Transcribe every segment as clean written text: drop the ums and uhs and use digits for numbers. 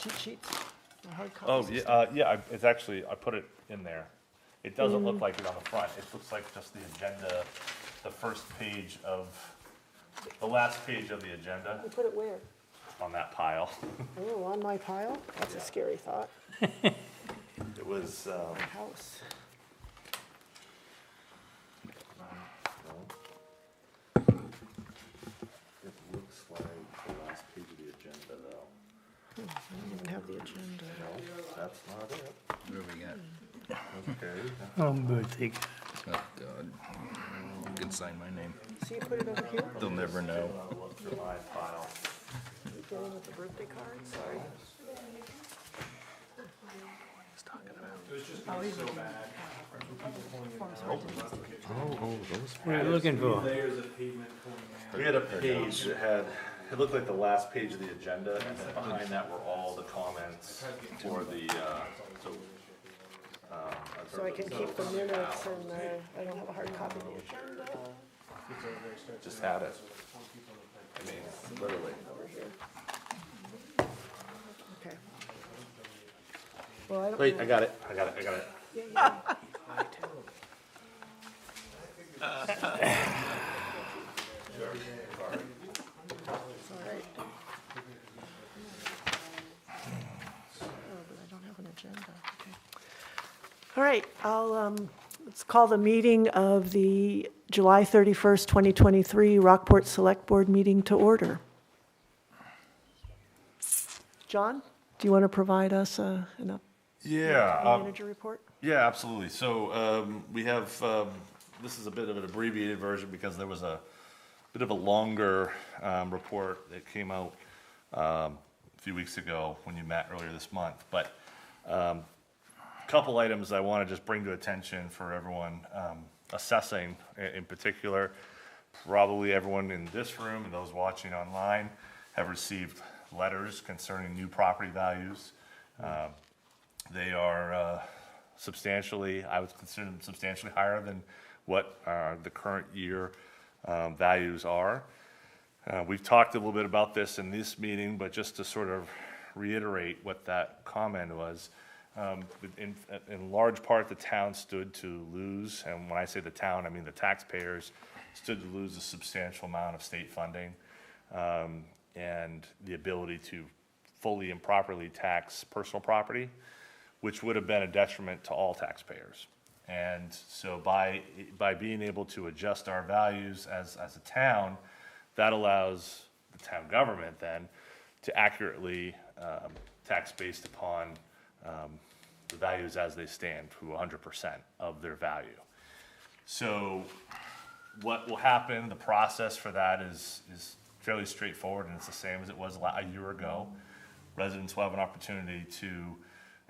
cheat sheets, or hard Oh, copies. yeah, it's actually, I put it in there. It doesn't look like it on the front. It looks like just the agenda, the first page of, the last page of the agenda You put it where? on that pile. Oh, on my pile? That's a scary thought. It was, My house. it looks like the last page of the agenda though. I don't even have the agenda. No, that's not it. What do we got? Okay. Oh, birthday. Oh, God. You can sign my name. So you put it over here? They'll never know. Look for my file. You get in with the birthday card? Sorry. What are you looking for? We had a page that had, it looked like the last page of the agenda, and then behind that were all the comments for the, So I can keep the minutes and I don't have a hard copy of the agenda just had it. I mean, literally. over here. Okay. Well, I don't. Wait, know- I got it. Yeah, yeah. Me too. It's all right. Oh, but I don't have an agenda. Okay. All right, let's call the meeting of the July 31st, 2023 Rockport Select Board meeting to order. John, do you want to provide us an manager report? Yeah, absolutely. So we have, this is a bit of an abbreviated version because there was a bit of a longer report that came out a few weeks ago when you met earlier this month. But a couple items I want to just bring to attention for everyone assessing in particular. Probably everyone in this room and those watching online have received letters concerning new property values. They are substantially, I would consider them substantially higher than what the current year values are. We've talked a little bit about this in this meeting, but just to sort of reiterate what that comment was, in large part, the town stood to lose, and when I say the town, I mean the taxpayers, stood to lose a substantial amount of state funding and the ability to fully and properly tax personal property, which would have been a detriment to all taxpayers. And so by being able to adjust our values as a town, that allows the town government then to accurately tax based upon the values as they stand to 100% of their value. So what will happen, the process for that is fairly straightforward, and it's the same as it was a year ago. Residents will have an opportunity to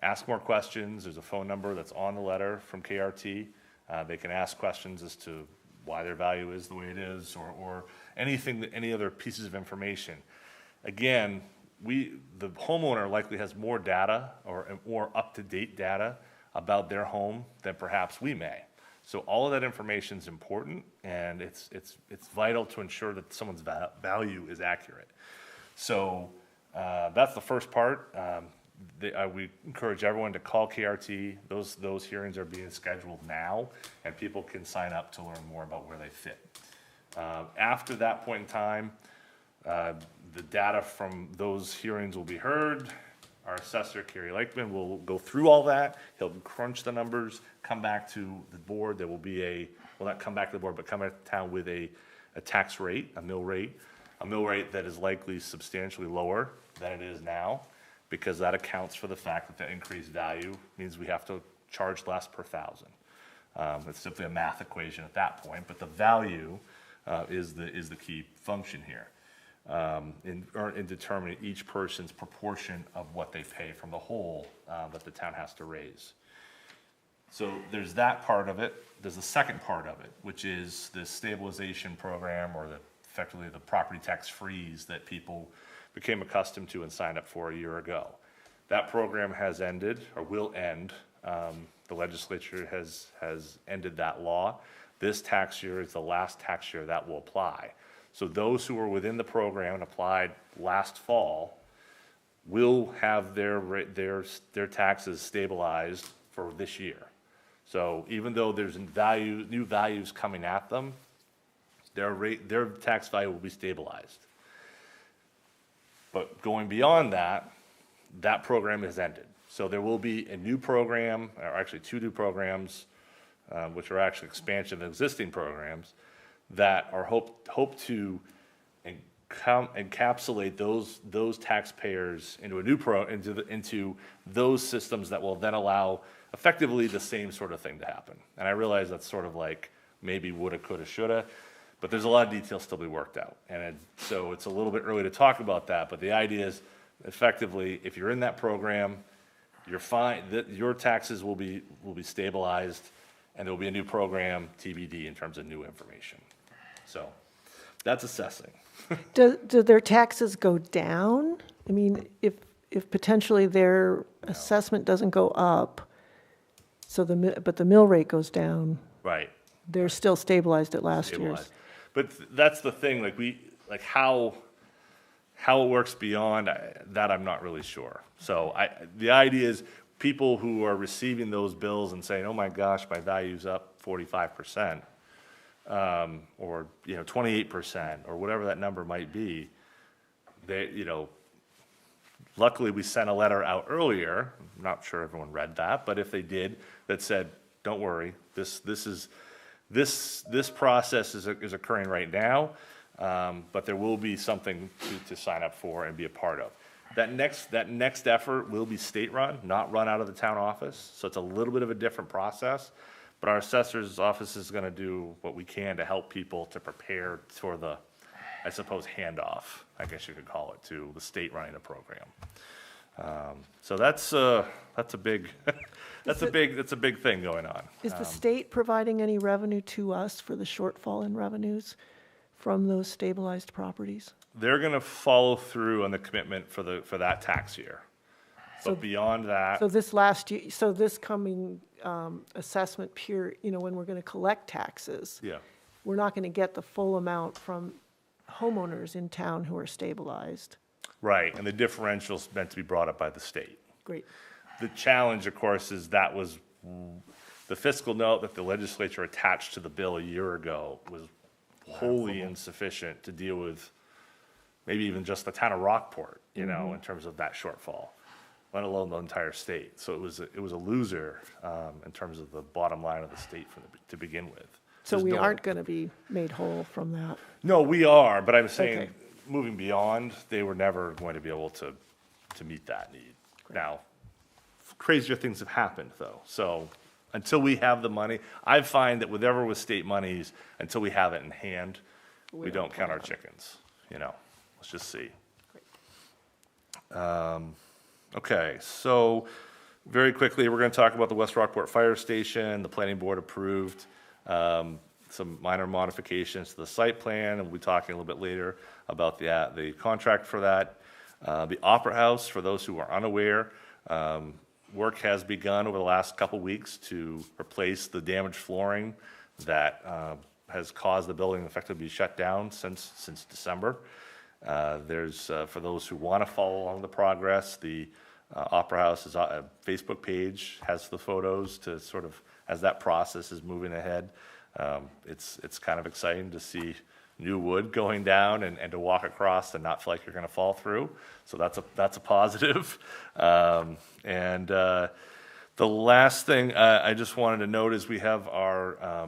ask more questions. There's a phone number that's on the letter from KRT. They can ask questions as to why their value is the way it is, or anything, any other pieces of information. Again, the homeowner likely has more data or more up-to-date data about their home than perhaps we may. So all of that information is important, and it's vital to ensure that someone's value is accurate. So that's the first part. We encourage everyone to call KRT. Those hearings are being scheduled now, and people can sign up to learn more about where they fit. After that point in time, the data from those hearings will be heard. Our assessor, Kerry Lakeman, will go through all that. He'll crunch the numbers, come back to the board. There will be well, not come back to the board, but come back to town with a tax rate, a mill rate that is likely substantially lower than it is now, because that accounts for the fact that the increased value means we have to charge less per thousand. It's simply a math equation at that point, but the value is the key function here. In determining each person's proportion of what they pay from the whole that the town has to raise. So there's that part of it. There's the second part of it, which is the stabilization program, or effectively the property tax freeze that people became accustomed to and signed up for a year ago. That program has ended, or will end. The legislature has ended that law. This tax year is the last tax year that will apply. So those who were within the program and applied last fall will have their taxes stabilized for this year. So even though there's new values coming at them, their tax value will be stabilized. But going beyond that, that program has ended. So there will be a new program, or actually two new programs, which are actually expansion of existing programs, that are hope to encapsulate those taxpayers into a new into those systems that will then allow effectively the same sort of thing to happen. And I realize that's sort of like maybe woulda, coulda, shoulda, but there's a lot of details still to be worked out. And so it's a little bit early to talk about that, but the idea is effectively, if you're in that program, you're fine, that your taxes will be stabilized, and there will be a new program, TBD, in terms of new information. So that's assessing. Do their taxes go down? I mean, if potentially their assessment doesn't go up, but the mill rate goes down, Right. they're still stabilized at last year's. Stabilized. But that's the thing, how it works beyond that, I'm not really sure. So the idea is people who are receiving those bills and saying, oh my gosh, my value's up 45%, or 28%, or whatever that number might be, luckily we sent a letter out earlier. I'm not sure everyone read that, but if they did, that said, don't worry, this process is occurring right now, but there will be something to sign up for and be a part of. That next effort will be state-run, not run out of the town office, so it's a little bit of a different process, but our assessor's office is gonna do what we can to help people to prepare for the, I suppose, handoff, I guess you could call it, to the state running the program. So that's a big, that's a big thing going on. Is the state providing any revenue to us for the shortfall in revenues from those stabilized properties? They're gonna follow through on the commitment for that tax year. But beyond that, So this last year, so this coming assessment period, when we're going to collect taxes, yeah, we're not going to get the full amount from homeowners in town who are stabilized. right, and the differential's meant to be brought up by the state. Great. The challenge, of course, is that was, the fiscal note that the legislature attached to the bill a year ago was wholly insufficient to deal with maybe even just the town of Rockport, in terms of that shortfall, let alone the entire state. So it was a loser in terms of the bottom line of the state to begin with. So There's we no- aren't going to be made whole from that. No, we are, but I'm saying, Okay. moving beyond, they were never going to be able to meet that need. Now, crazier things have happened, though, so until we have the money, I find that whatever with state monies, until we have it in hand, we don't count our chickens, let's just see. Okay, so, very quickly, we're gonna talk about the West Rockport Fire Station. The planning board approved some minor modifications to the site plan, and we'll be talking a little bit later about the contract for that. The Opera House, for those who are unaware, work has begun over the last couple weeks to replace the damaged flooring that has caused the building effectively to be shut down since December. There's, for those who want to follow along the progress, the Opera House's Facebook page has the photos to sort of, as that process is moving ahead. It's kind of exciting to see new wood going down and to walk across and not feel like you're going to fall through. So that's a positive. And the last thing I just wanted to note is we have our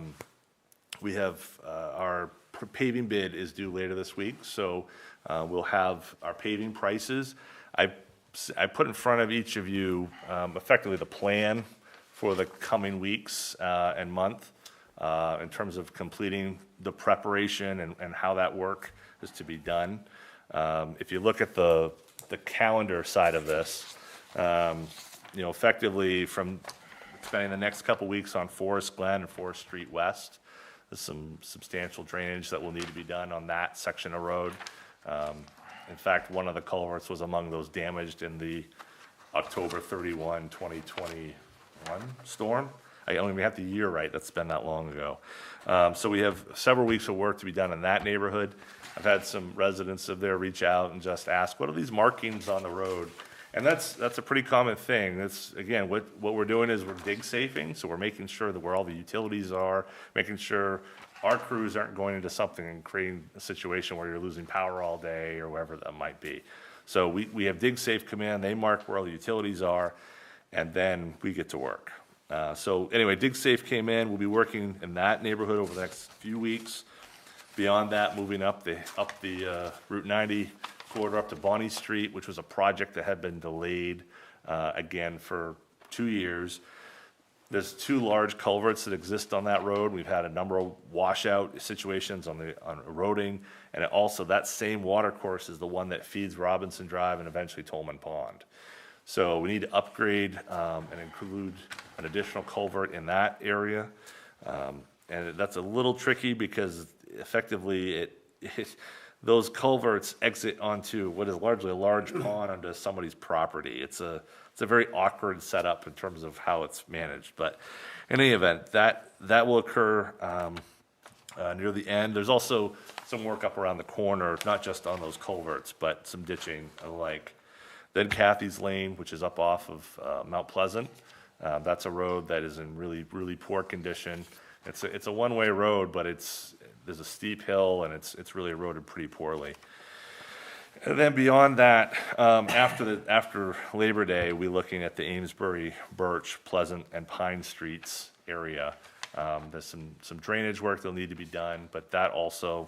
paving bid is due later this week. So we'll have our paving prices. I put in front of each of you effectively the plan for the coming weeks and month in terms of completing the preparation and how that work is to be done. If you look at the calendar side of this, effectively from spending the next couple weeks on Forest Glen and Forest Street West, there's some substantial drainage that will need to be done on that section of road. In fact, one of the culverts was among those damaged in the October 31, 2021 storm. I don't even have the year right, that's been that long ago. So we have several weeks of work to be done in that neighborhood. I've had some residents of there reach out and just ask, what are these markings on the road? And that's a pretty common thing. That's, again, what we're doing is we're dig safing, so we're making sure that where all the utilities are, making sure our crews aren't going into something and creating a situation where you're losing power all day or wherever that might be. So we have Dig Safe come in, they mark where all the utilities are, and then we get to work. So anyway, Dig Safe came in, we'll be working in that neighborhood over the next few weeks. Beyond that, moving up the Route 90 corridor up to Bonnie Street, which was a project that had been delayed, again, for 2 years. There's 2 large culverts that exist on that road. We've had a number of washout situations on eroding, and it also, that same water course is the one that feeds Robinson Drive and eventually Tolman Pond. So we need to upgrade and include an additional culvert in that area. And that's a little tricky because effectively those culverts exit onto what is largely a large pond onto somebody's property. It's a very awkward setup in terms of how it's managed. But in any event, that will occur near the end. There's also some work up around the corner, not just on those culverts, but some ditching and the like. Then Kathy's Lane, which is up off of Mount Pleasant. That's a road that is in really, really poor condition. It's a one-way road, but there's a steep hill and it's really eroded pretty poorly. And then beyond that, after Labor Day, we're looking at the Amesbury, Birch, Pleasant, and Pine Streets area. There's some drainage work that'll need to be done, but that also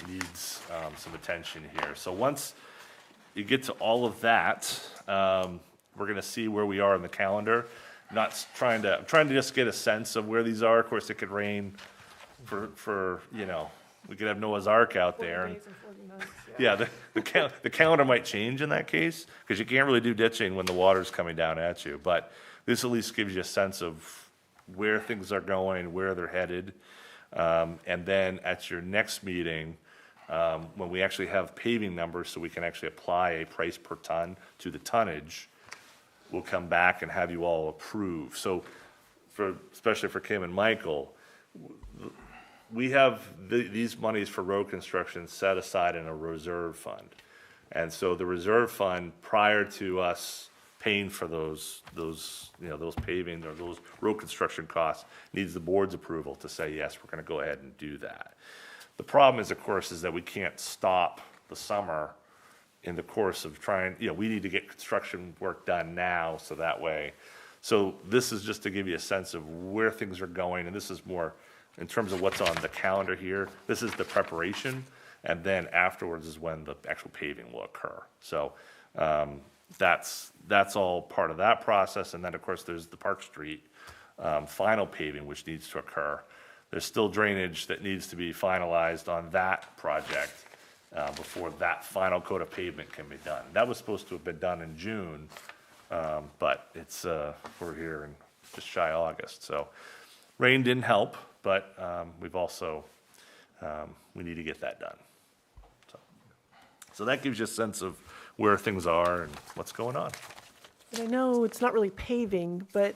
needs some attention here. So once you get to all of that, we're gonna see where we are in the calendar. I'm trying to just get a sense of where these are. Of course, it could rain for we could have Noah's Ark out there. 40 days and 40 nights, Yeah, the calendar might change in that case, because you can't really do ditching when the water's coming down at you. But this at least gives you a sense of where things are going, where they're headed. And then at your next meeting, when we actually have paving numbers so we can actually apply a price per ton to the tonnage, we'll come back and have you all approve. So especially for Kim and Michael, we have these monies for road construction set aside in a reserve fund. And so the reserve fund, prior to us paying for those paving or those road construction costs, needs the board's approval to say, yes, we're gonna go ahead and do that. The problem is, of course, is that we can't stop the summer in the course of trying, we need to get construction work done now, so that way. So this is just to give you a sense of where things are going, and this is more in terms of what's on the calendar here. This is the preparation, and then afterwards is when the actual paving will occur. So that's all part of that process, and then, of course, there's the Park Street final paving, which needs to occur. There's still drainage that needs to be finalized on that project before that final coat of pavement can be done. That was supposed to have been done in June, but we're here in just shy of August. So rain didn't help, but we've also, we need to get that done. So that gives you a sense of where things are and what's going on. And I know it's not really paving, but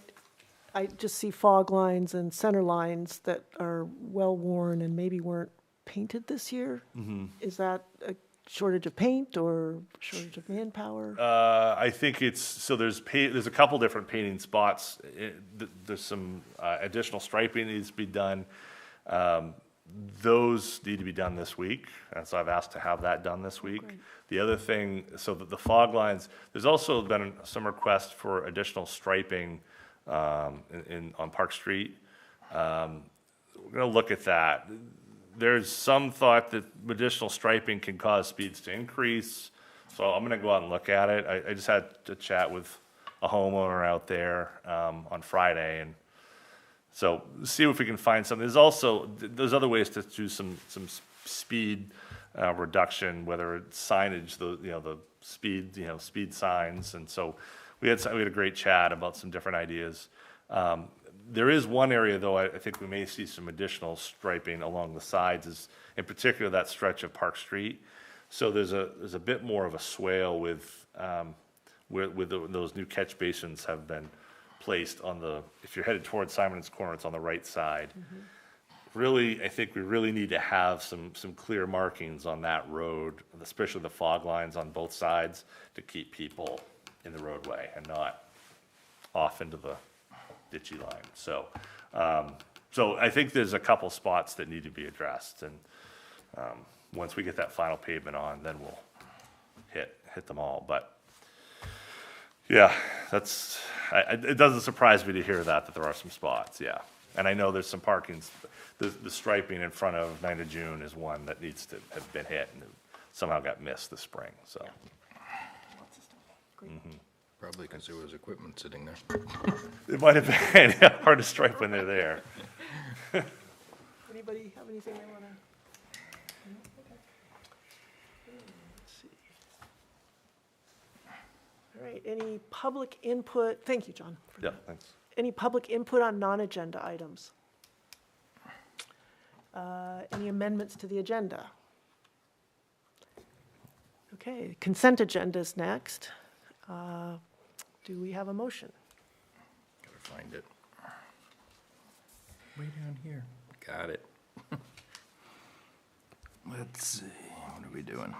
I just see fog lines and center lines that are well-worn and maybe weren't painted this year. Mm-hmm. Is that a shortage of paint or shortage of manpower? I think there's a couple different painting spots. There's some additional striping needs to be done. Those need to be done this week, and so I've asked to have that done this week. Great. The other thing, so the fog lines, there's also been some requests for additional striping on Park Street. We're gonna look at that. There's some thought that additional striping can cause speeds to increase, so I'm gonna go out and look at it. I just had to chat with a homeowner out there on Friday, and so see if we can find something. There's other ways to do some speed reduction, whether it's signage, the speed signs, and so we had a great chat about some different ideas. There is one area, though, I think we may see some additional striping along the sides, is in particular that stretch of Park Street. So there's a bit more of a swale with those new catch basins have been placed on if you're headed towards Simon's Corner, it's on the right side. Mm-hmm. really, I think we really need to have some clear markings on that road, especially the fog lines on both sides, to keep people in the roadway and not off into the ditchy line. So, so I think there's a couple spots that need to be addressed, and once we get that final pavement on, then we'll hit them all. But yeah, it doesn't surprise me to hear that there are some spots, yeah. And I know there's some parkings, the striping in front of 9th of June is one that needs to have been hit and somehow got missed this spring, so. Lots of stuff. Great. Probably because there was equipment sitting there. It might have been hard to stripe when they're there. Anybody have anything they want to? Let's see. All right, any public input? Thank you, John. for Yeah, that. thanks. Any public input on non-agenda items? Any amendments to the agenda? Okay, consent agenda is next. Do we have a motion? Gotta find it. Way down here. Got it. Let's see, what are we doing?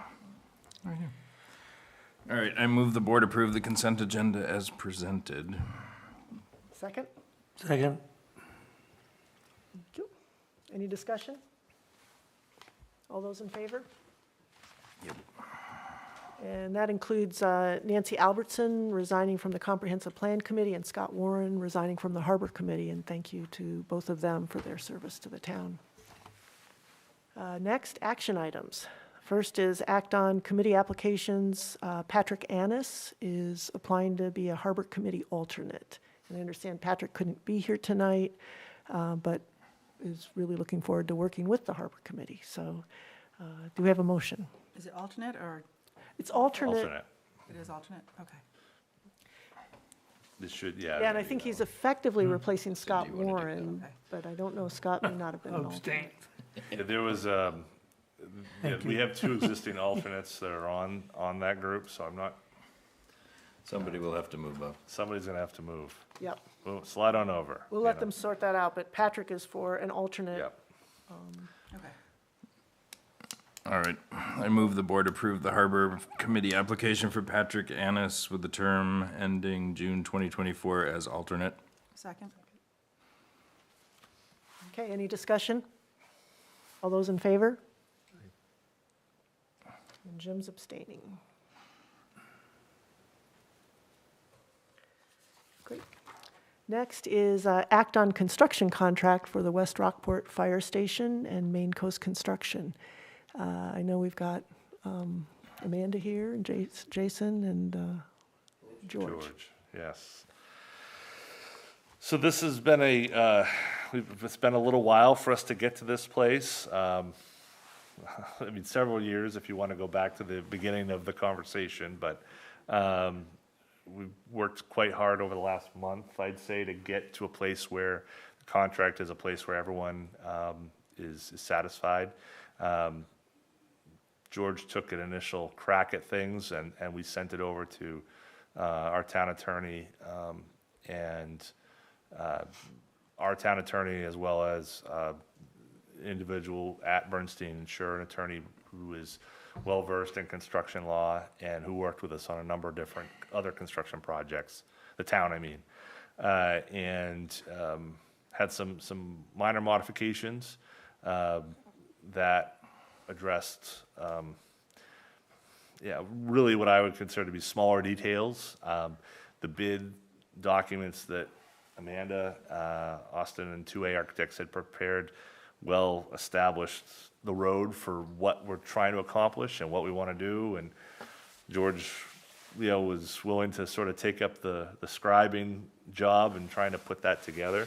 Right here. All right, I move the board approve the consent agenda as presented. Second? Second. Thank you. Any discussion? All those in favor? Yep. And that includes Nancy Albertson resigning from the Comprehensive Plan Committee and Scott Warren resigning from the Harbor Committee, and thank you to both of them for their service to the town. Next, action items. First is act on committee applications. Patrick Annis is applying to be a Harbor Committee alternate. And I understand Patrick couldn't be here tonight, but is really looking forward to working with the Harbor Committee. So do we have a motion? Is it alternate or It's alternate. Alternate. it is alternate? Okay. This should, yeah. Yeah, and I think he's effectively replacing Scott you wanna do that? Warren, Okay. but I don't know, Scott may not have been an Abstain. alternate. Yeah, there was, yeah, we have two existing alternates that are on that group, so I'm not, Somebody will have to move up. somebody's gonna have to move. Yep, Well, slide on over. we'll you let know. them sort that out, but Patrick is for an alternate. Yep. Okay. All right, I move the board approve the Harbor Committee application for Patrick Annis with the term ending June 2024 as alternate. Second? Okay, any discussion? All those in favor? And Jim's abstaining. Great. Next is act on construction contract for the West Rockport Fire Station and Main Coast Construction. I know we've got Amanda here, and Jason, and George. Yes. So this has been it's been a little while for us to get to this place. I mean, several years if you want to go back to the beginning of the conversation, but we've worked quite hard over the last month, I'd say, to get to a place where the contract is a place where everyone is satisfied. George took an initial crack at things, and we sent it over to our town attorney, and our town attorney, as well as individual at Bernstein Insure, an attorney who is well-versed in construction law and who worked with us on a number of different other construction projects, the town, I mean, and had some minor modifications that addressed, really what I would consider to be smaller details. The bid documents that Amanda, Austin, and 2A Architects had prepared well established the road for what we're trying to accomplish and what we want to do. And George, was willing to sort of take up the scribing job and trying to put that together.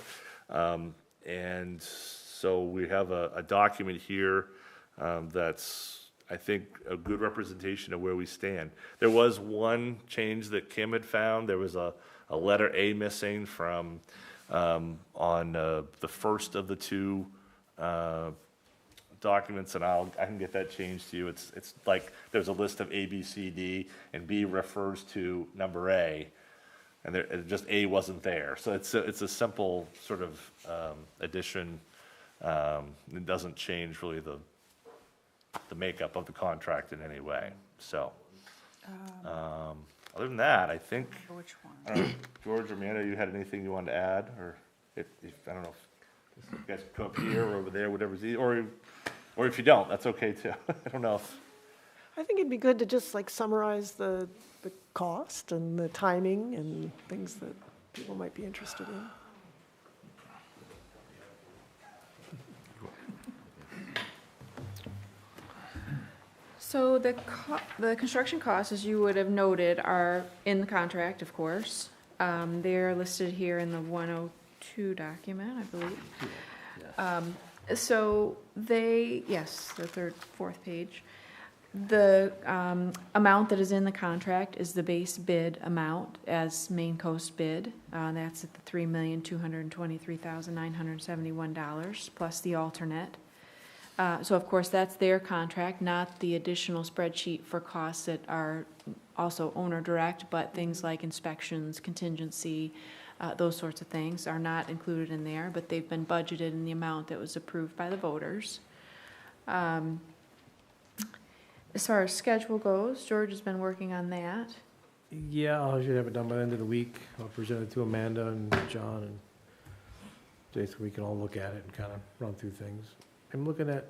And so we have a document here that's, I think, a good representation of where we stand. There was one change that Kim had found. There was a letter A missing from on the first of the two documents, and I can get that changed to you. It's like there's a list of A, B, C, D, and B refers to number A, and just A wasn't there. So it's a simple sort of addition It doesn't change really the makeup of the contract in any way, so. Other than that, I think, Which one? I don't know, George or Amanda, you had anything you wanted to add, or if, I don't know, if you guys come up here or over there, whatever's easy, or if you don't, that's okay too. I don't know if, I think it'd be good to just like summarize the cost and the timing and things that people might be interested in. So the construction costs, as you would have noted, are in the contract, of course. They're listed here in the 102 document, I believe. So yes, the fourth page. The amount that is in the contract is the base bid amount as Maine Coast bid. That's at the $3,223,971 plus the alternate. So of course, that's their contract, not the additional spreadsheet for costs that are also owner direct, but things like inspections, contingency, those sorts of things are not included in there, but they've been budgeted in the amount that was approved by the voters. As far as schedule goes, George has been working on that. Yeah, I should have it done by the end of the week. I'll present it to Amanda and John and Jay so we can all look at it and kind of run through things. I'm looking at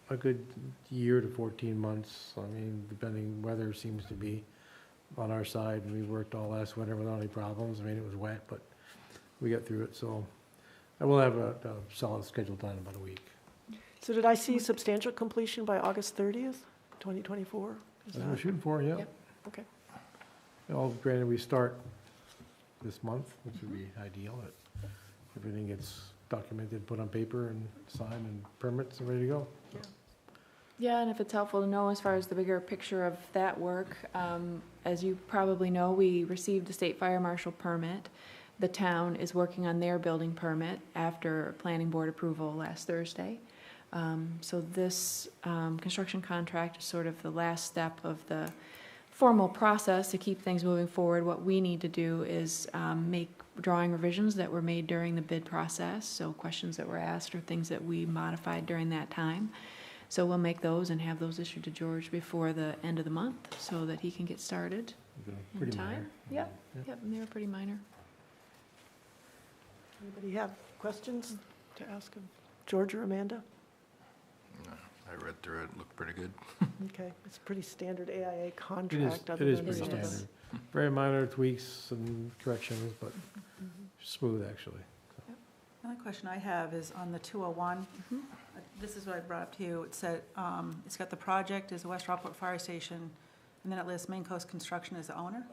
a good year to 14 months. I mean, depending, weather seems to be on our side. We worked all last winter without any problems. I mean, it was wet, but we got through it. So I will have a solid schedule done in about a week. So did I see substantial completion by August 30th, 2024? Is That's what we're that, shooting for, yeah. Yep. okay. All granted, we start this month, which would be ideal. Everything gets documented, put on paper and signed and permits and ready to go. Yeah, and if it's helpful to know as far as the bigger picture of that work, as you probably know, we received the state fire marshal permit. The town is working on their building permit after planning board approval last Thursday. So this construction contract is sort of the last step of the formal process to keep things moving forward. What we need to do is make drawing revisions that were made during the bid process, so questions that were asked or things that we modified during that time. So we'll make those and have those issued to George before the end of the month so that he can get started in Pretty time. minor. Yep, and they were pretty minor. Anybody have questions to ask of George or Amanda? I read through it, looked pretty good. Okay, it's a pretty standard AIA It contract. is other pretty than It some of the- standard. Very minor tweaks and corrections, but smooth, actually. The only question I have is on the 201. This is what I brought up to you. It said, it's got the project as the West Rockport Fire Station, and then it lists Maine Coast Construction as the owner,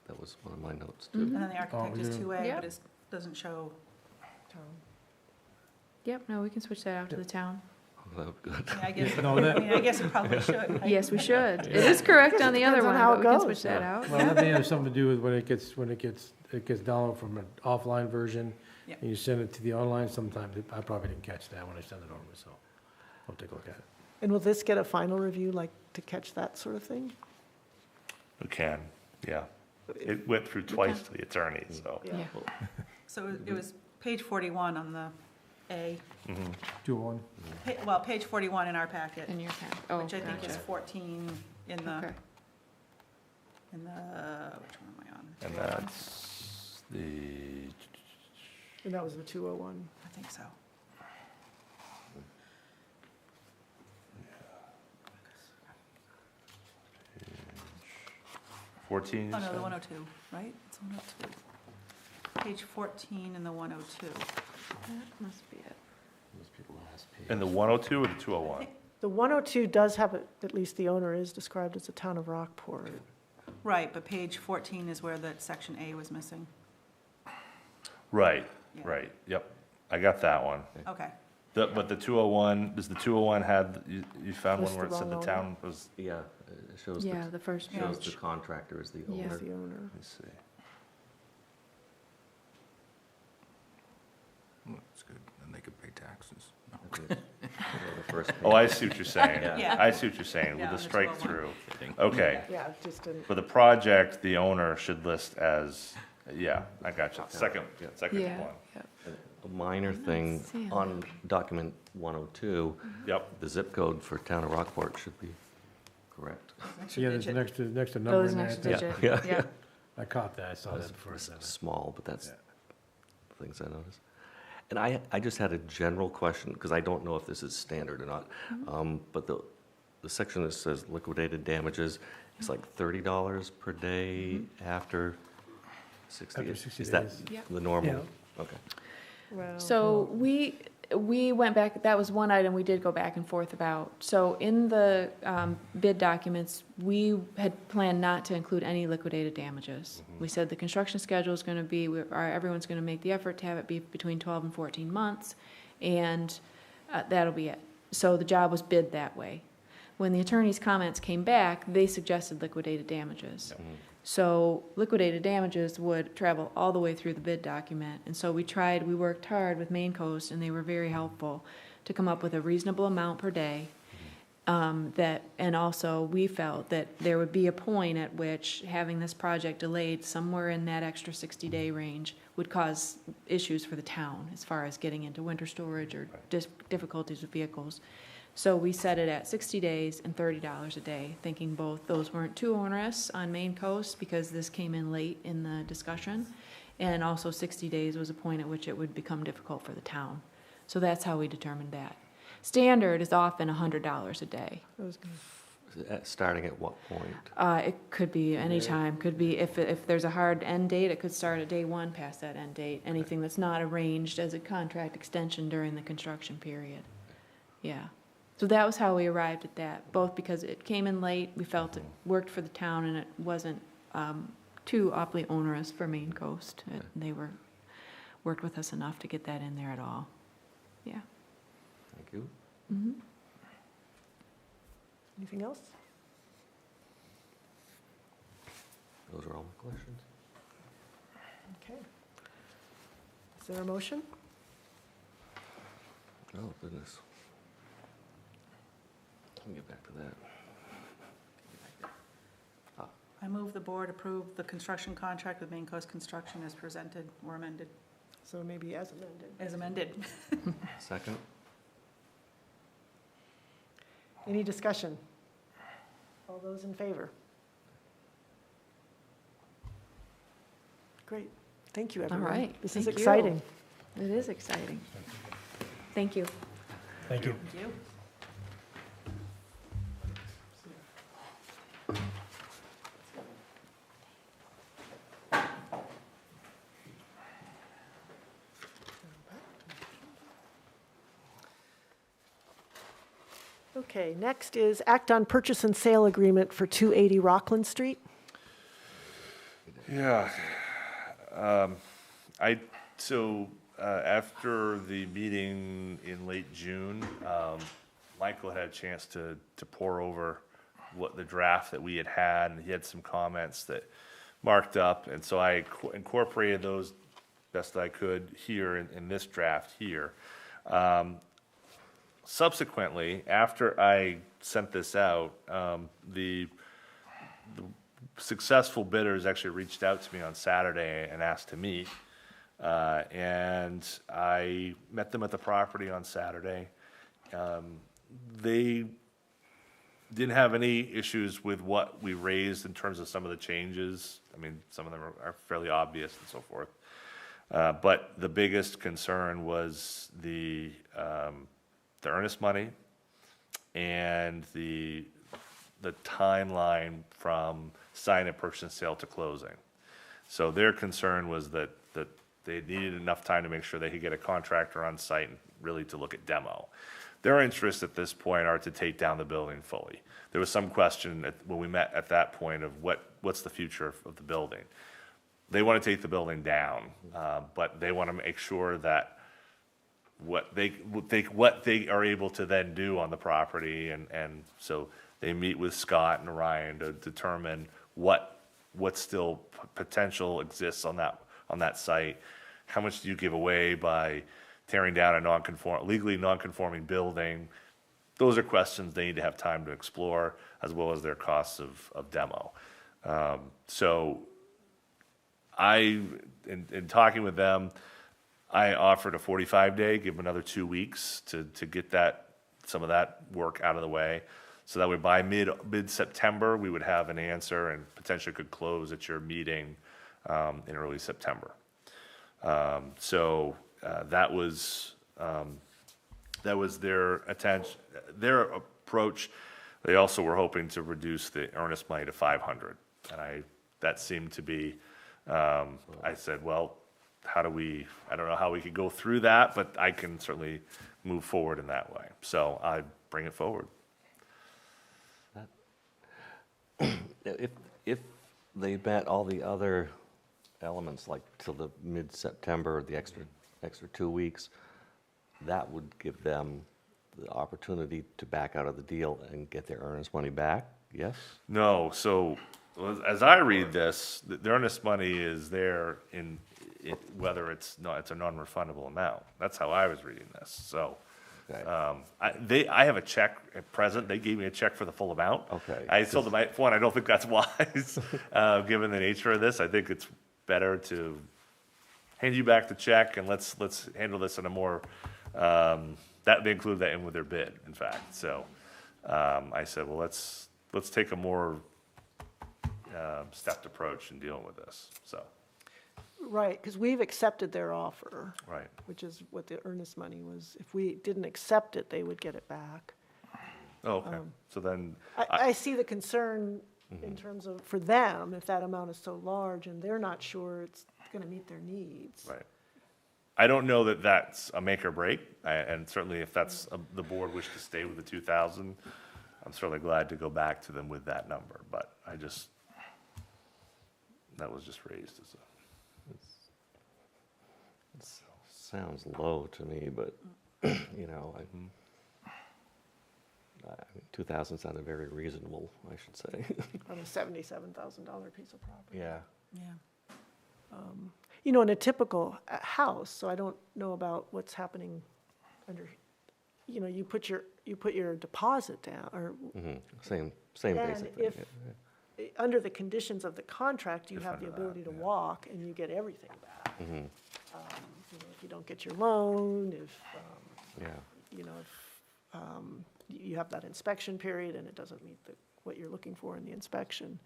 That was one of my notes, Mhm. too. and then the architect is yeah. 2A, Yep. but it doesn't show. Yep, no, we can switch that out to the town. Oh, that would be good. I mean, I guess, No, I that- mean, I guess it probably should. Yes, we should. It is correct on the other Depends on one, how but it we can goes. switch that out. Well, that may have something to do with when it gets downloaded from an offline version, Yeah. and you send it to the online, sometimes, I probably didn't catch that when I sent it over, so I'll take a look at it. And will this get a final review, like to catch that sort of thing? we can, yeah. It went through twice to the attorney, so. Yeah. So it was page 41 on the A, 201. well, page 41 in our packet, In your pack. Oh, which I think is gotcha. 14 in the, Okay. which one am I on? And that's the, And that was the 201. I think so. 14, you Oh, no, the said? 102, right? It's 102. Page 14 in the 102. That must be it. Most people last page. And the 102 or the 201? The 102 does have, at least the owner is described as the town of Rockport. Right, but page 14 is where that section A was missing. Right, Yeah. right, yep. I got that one. Okay, But the 201, does the 201 had, you found one List where it the said the wrong town was, Yeah, it shows Yeah, the, the first shows the page. contractor as the Yeah. Is owner. the owner. let me see. That's good, then they could pay taxes. No. I think it's, the first Oh, page. I see what you're saying. Yeah. I see what you're saying, Yeah, with the on the strike 201. through. Okay, Yeah, just didn't. for the project, the owner should list as, yeah, I got you. Second Yeah. one. Yeah, yeah. A minor thing, seeing on document 102, Yep, the zip code for town of Rockport should be correct. Yeah, there's Digit. next to number Those in next there. digit, Yeah. yeah. I caught that, I saw that It's before I said it. small, but that's Yeah. the things I noticed. And I just had a general question, because I don't know if this is standard or not. But the section that says liquidated damages is like $30 per day after 60 After days. 60 Is that days. Yeah. the normal? Yeah. Okay. So we went back, that was one item we did go back and forth about. So in the bid documents, we had planned not to include any liquidated damages. We said the construction schedule is gonna be, everyone's gonna make the effort to have it be between 12 and 14 months, and that'll be it. So the job was bid that way. When the attorney's comments came back, they suggested liquidated damages. So liquidated damages would travel all the way through the bid document. And so we worked hard with Maine Coast, and they were very helpful to come up with a reasonable amount per day. And also, we felt that there would be a point at which having this project delayed somewhere in that extra 60-day range would cause issues for the town as far as getting into winter storage or difficulties with vehicles. So we set it at 60 days and $30 a day, thinking both those weren't too onerous on Maine Coast because this came in late in the discussion. And also 60 days was a point at which it would become difficult for the town. So that's how we determined that. Standard is often $100 a day. Starting at what point? It could be any time, could be, if there's a hard end date, it could start at day one past that end date. Anything that's not arranged as a contract extension during the construction period. Yeah. So that was how we arrived at that, both because it came in late, we felt it worked for the town, and it wasn't too awfully onerous for Maine Coast. They worked with us enough to get that in there at all. Yeah. Thank you. Mm-hmm. Anything else? Those are all my questions. Okay. Is there a motion? Oh, goodness. Let me get back to that. I move the board approve the construction contract with Maine Coast Construction as presented or amended, So maybe as amended. as amended. Second? Any discussion? All those in favor? Great. Thank you, everyone. right. This is Thank you. exciting. It is exciting. Thank you. Thank you. Thank you. Okay, next is act on purchase and sale agreement for 280 Rockland Street. yeah. After the meeting in late June, Michael had a chance to pour over what the draft that we had, and he had some comments that marked up, and so I incorporated those best I could here in this draft here. Subsequently, after I sent this out, the successful bidders actually reached out to me on Saturday and asked to meet. And I met them at the property on Saturday. They didn't have any issues with what we raised in terms of some of the changes. I mean, some of them are fairly obvious and so forth. But the biggest concern was the earnest money and the timeline from sign and purchase and sale to closing. So their concern was that they needed enough time to make sure they could get a contractor on site and really to look at demo. Their interests at this point are to take down the building fully. There was some question when we met at that point of what's the future of the building. They want to take the building down, but they want to make sure that what they are able to then do on the property, and so they meet with Scott and Ryan to determine what still potential exists on that site. How much do you give away by tearing down a legally non-conforming building? Those are questions they need to have time to explore, as well as their costs of demo. So in talking with them, I offered a 45-day, give them another 2 weeks to get some of that work out of the way. So that way by mid-September, we would have an answer and potentially could close at your meeting in early September. That was their their approach. They also were hoping to reduce the earnest money to 500. And that seemed to be, I said, well, I don't know how we could go through that, but I can certainly move forward in that way. So I bring it forward. If they met all the other elements, like till the mid-September, the extra 2 weeks, that would give them the opportunity to back out of the deal and get their earnest money back, yes? No, so as I read this, the earnest money is there in whether it's a non-refundable amount. That's how I was reading this, so. Okay. I have a check at present, they gave me a check for the full amount. Okay. I told them, for one, I don't think that's wise, given the nature of this. I think it's better to hand you back the check and let's handle this in a more, they include that in with their bid, in fact. So, I said, well, let's take a more, stepped approach in dealing with this, so, Right, because we've accepted their offer, right. which is what the earnest money was. If we didn't accept it, they would get it back. Oh, okay, so then, I see the concern in terms of, for them, if that amount is so large and they're not sure it's going to meet their needs. right. I don't know that that's a make or break, and certainly if that's, the board wished to stay with the 2,000, I'm certainly glad to go back to them with that number, but that was just raised as a. Sounds low to me, but, you know, 2,000 sounded very reasonable, I should say. On a $77,000 piece of property. Yeah. Yeah. You know, in a typical house, so I don't know about what's happening under, you know, you put your deposit down, or, Same and basic thing. if, under the conditions of the contract, you have the ability to walk and you get everything back. You know, if you don't get your loan, if, Yeah. you know, if you have that inspection period and it doesn't meet what you're looking for in the inspection.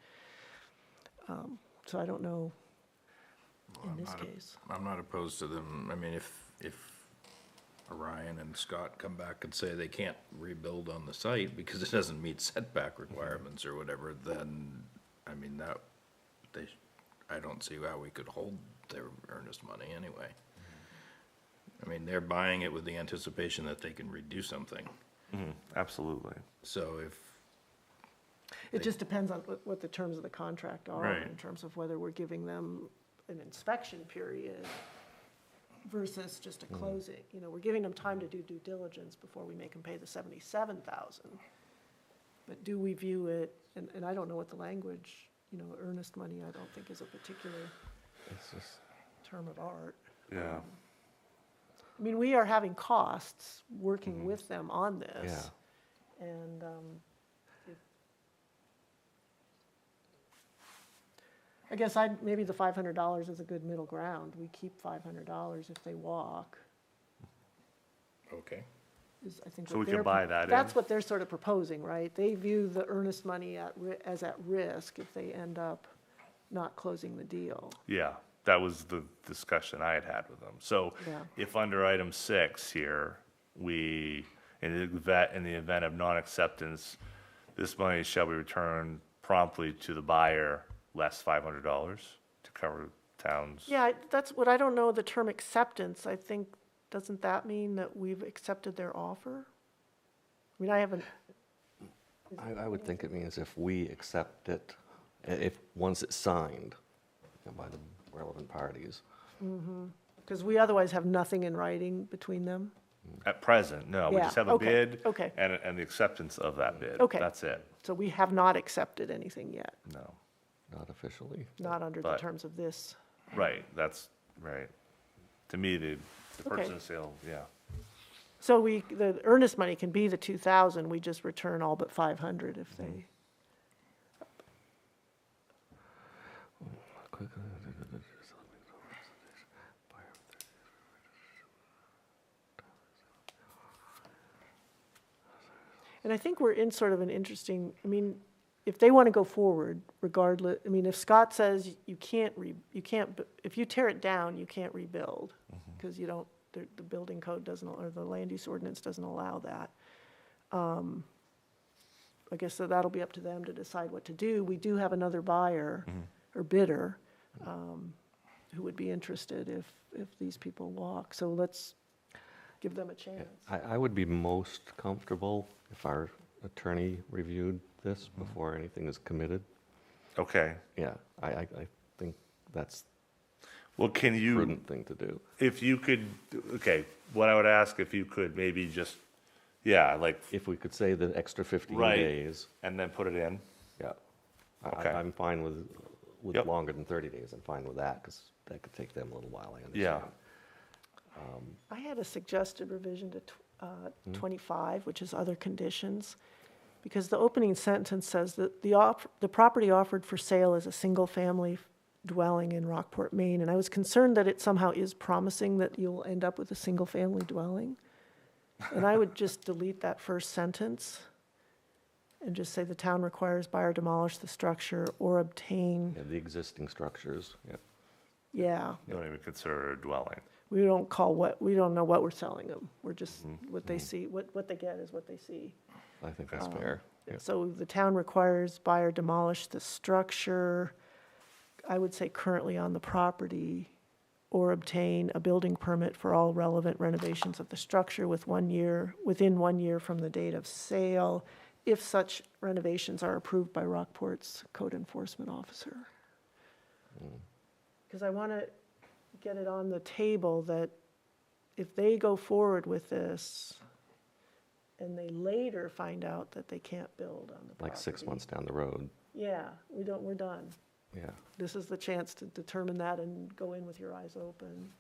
So I don't know in this case. I'm not opposed to them. I mean, if Orion and Scott come back and say they can't rebuild on the site because it doesn't meet setback requirements or whatever, then, I mean, I don't see how we could hold their earnest money anyway. I mean, they're buying it with the anticipation that they can redo something. Absolutely. So if, It just depends on what the terms of the contract are, Right. in terms of whether we're giving them an inspection period versus just a closing. You know, we're giving them time to do due diligence before we make them pay the $77,000. But do we view it, and I don't know what the language, you know, earnest money, I don't think is a particular It's just, term of art. Yeah. I mean, we are having costs working with them on this. yeah. And I guess maybe the $500 is a good middle ground. We keep $500 if they walk, okay. is I think So what we can they're- buy that in? That's what they're sort of proposing, right? They view the earnest money as at risk if they end up not closing the deal. Yeah, that was the discussion I had with them. So Yeah. if under item 6 here, in the event of non-acceptance, this money shall be returned promptly to the buyer, less $500 to cover town's. Yeah, that's what I don't know, the term acceptance, I think, doesn't that mean that we've accepted their offer? I mean, I haven't, I would think it means if we accept it, once it's signed by the relevant parties. because we otherwise have nothing in writing between them. At present, no, we Yeah, just have a okay, bid. okay. And the acceptance of that bid. Okay. That's it, So we have not accepted anything yet, no. Not officially. not under the But- terms of this. Right, that's, right. To me, the Okay. purchase and sale, yeah. So the earnest money can be the 2,000, we just return all but 500 if they, And I think we're in sort of an interesting, I mean, if they want to go forward regardless, I mean, if Scott says you can't, if you tear it down, you can't rebuild, because you don't, the building code doesn't, or the land use ordinance doesn't allow that. I guess that'll be up to them to decide what to do. We do have another buyer or bidder who would be interested if these people walk. So let's give them a chance. I would be most comfortable if our attorney reviewed this before anything is committed. Okay. Yeah, I think that's Well, can a you, prudent thing to do. if you could, okay, what I would ask, if you could maybe just, yeah, like, If we could say the extra 15 Right. days, and then put it in. yeah. Okay. I'm fine with Yep. longer than 30 days. I'm fine with that, because that could take them a little while, I Yeah. understand. I had a suggested revision to 25, which is other conditions, because the opening sentence says that the property offered for sale is a single-family dwelling in Rockport, Maine, and I was concerned that it somehow is promising that you'll end up with a single-family dwelling. And I would just delete that first sentence and just say the town requires buyer demolish the structure or obtain, Yeah, the existing structures, yeah. yeah. You don't even consider it a dwelling. We don't know what we're selling them. We're just, what they see, what they get is what they see. I think that's fair. Yeah. So the town requires buyer demolish the structure, I would say currently on the property, or obtain a building permit for all relevant renovations of the structure within 1 year from the date of sale, if such renovations are approved by Rockport's code enforcement officer. Because I want to get it on the table that if they go forward with this and they later find out that they can't build on the property. Like 6 months down the road, Yeah, we're done. yeah. This is the chance to determine that and go in with your eyes open.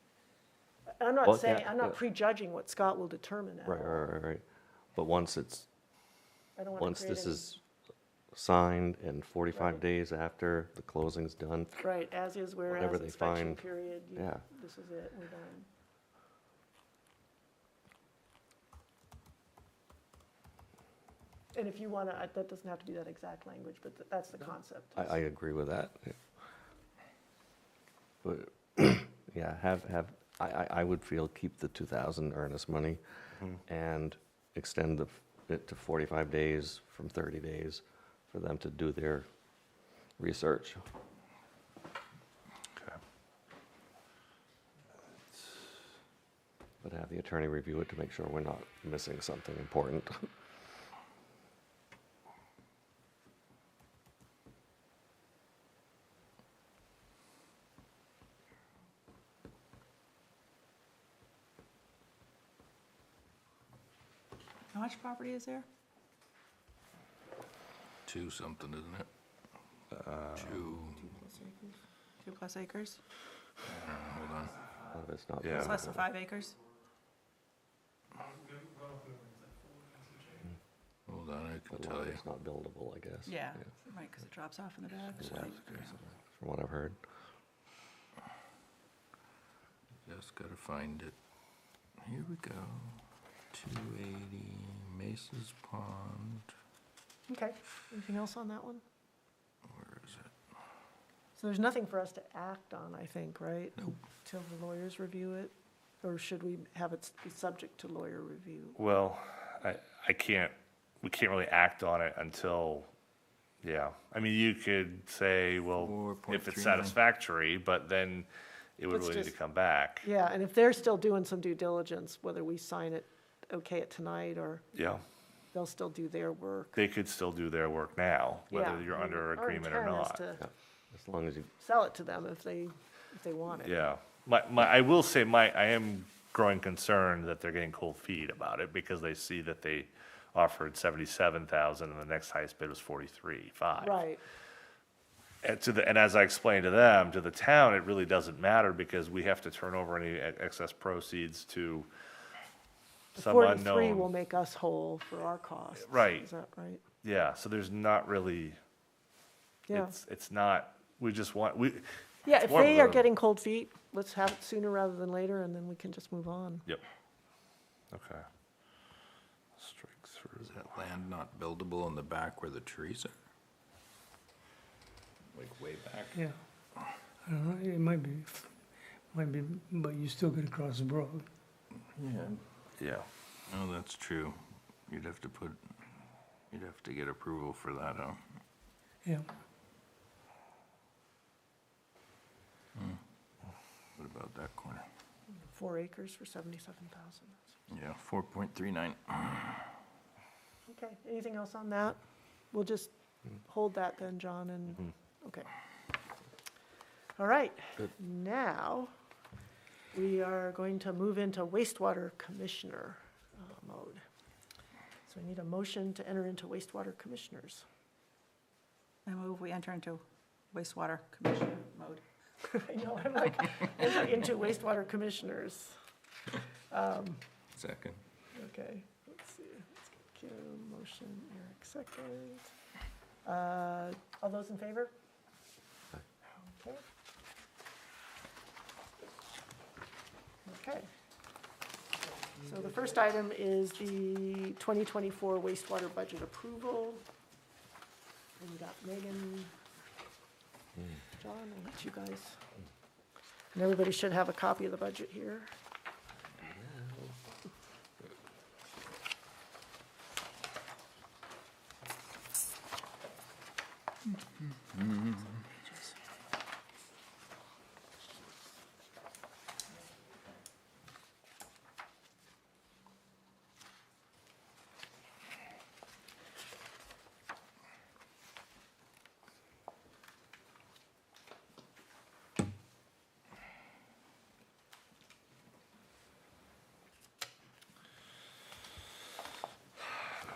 I'm Well, not saying, yeah, I'm not yeah. prejudging what Scott will determine at Right, all. right. But once I don't want to once create this any- is signed and 45 Right. days after the closing's done, Right, as is, whatever whereas they inspection find, period, yeah. this is it, we're done. And if you want to, that doesn't have to be that exact language, but that's the concept. I agree with that. Yeah. But, yeah, I would feel keep the 2,000 earnest money and extend it to 45 days from 30 days for them to do their research. Okay. But have the attorney review it to make sure we're not missing something important. How much property is there? 2 something, isn't it? 2, 2+ acres? hold on. A lot of it's not Yeah. It's less than 5 acres? Hold on, I can But a lot tell of you. it's not buildable, I guess. Yeah, right, because it drops off in the back. From what I've heard. Just gotta find it. Here we go. 280 Mace's Pond. Okay, anything else on that one? Where is it? So there's nothing for us to act on, I think, right? Nope. Till the lawyers review it? Or should we have it be subject to lawyer review? Well, we can't really act on it until, yeah. I mean, you could say, well, if it's 4.39. satisfactory, but then it would Let's really need to just- come back. Yeah, and if they're still doing some due diligence, whether we sign it, okay it tonight, or Yeah, they'll still do their work. they could still do their work now, whether Yeah, you're I mean, under our agreement or intent is not. to Yeah, as long as you, sell it to them if they want it. Yeah, I will say, I am growing concerned that they're getting cold feet about it, because they see that they offered 77,000 and the next highest bid was 43.5. Right, And as I explained to them, to the town, it really doesn't matter, because we have to turn over any excess proceeds to the some 43 will unknown. make us whole for our costs. Right. Is that right? Yeah, so there's not really, Yeah. it's not, we just want, Yeah, it's if more of they are a- getting cold feet, let's have it sooner rather than later, and then we can just move on. Yep. Okay. Strike through. Is that land not buildable in the back where the trees are? Like way back? Yeah. I don't know, it might be, but you still gotta cross the road. Yeah. Oh, that's true. You'd have to get approval for that, huh? Yeah. What about that corner? 4 acres for 77,000. Yeah, 4.39. Okay, anything else on that? We'll just hold that then, John, and, okay. All right, Good. now, we are going to move into wastewater commissioner mode. So we need a motion to enter into wastewater commissioners. I move we enter into wastewater commissioner mode. I know, I'm like, enter into wastewater commissioners. Second. Okay, let's see. Let's get Kim, motion, Eric, second. All those in favor? Okay. Okay. So the first item is the 2024 wastewater budget approval. And we got Megan, John, I'll let you guys. And everybody should have a copy of the budget here.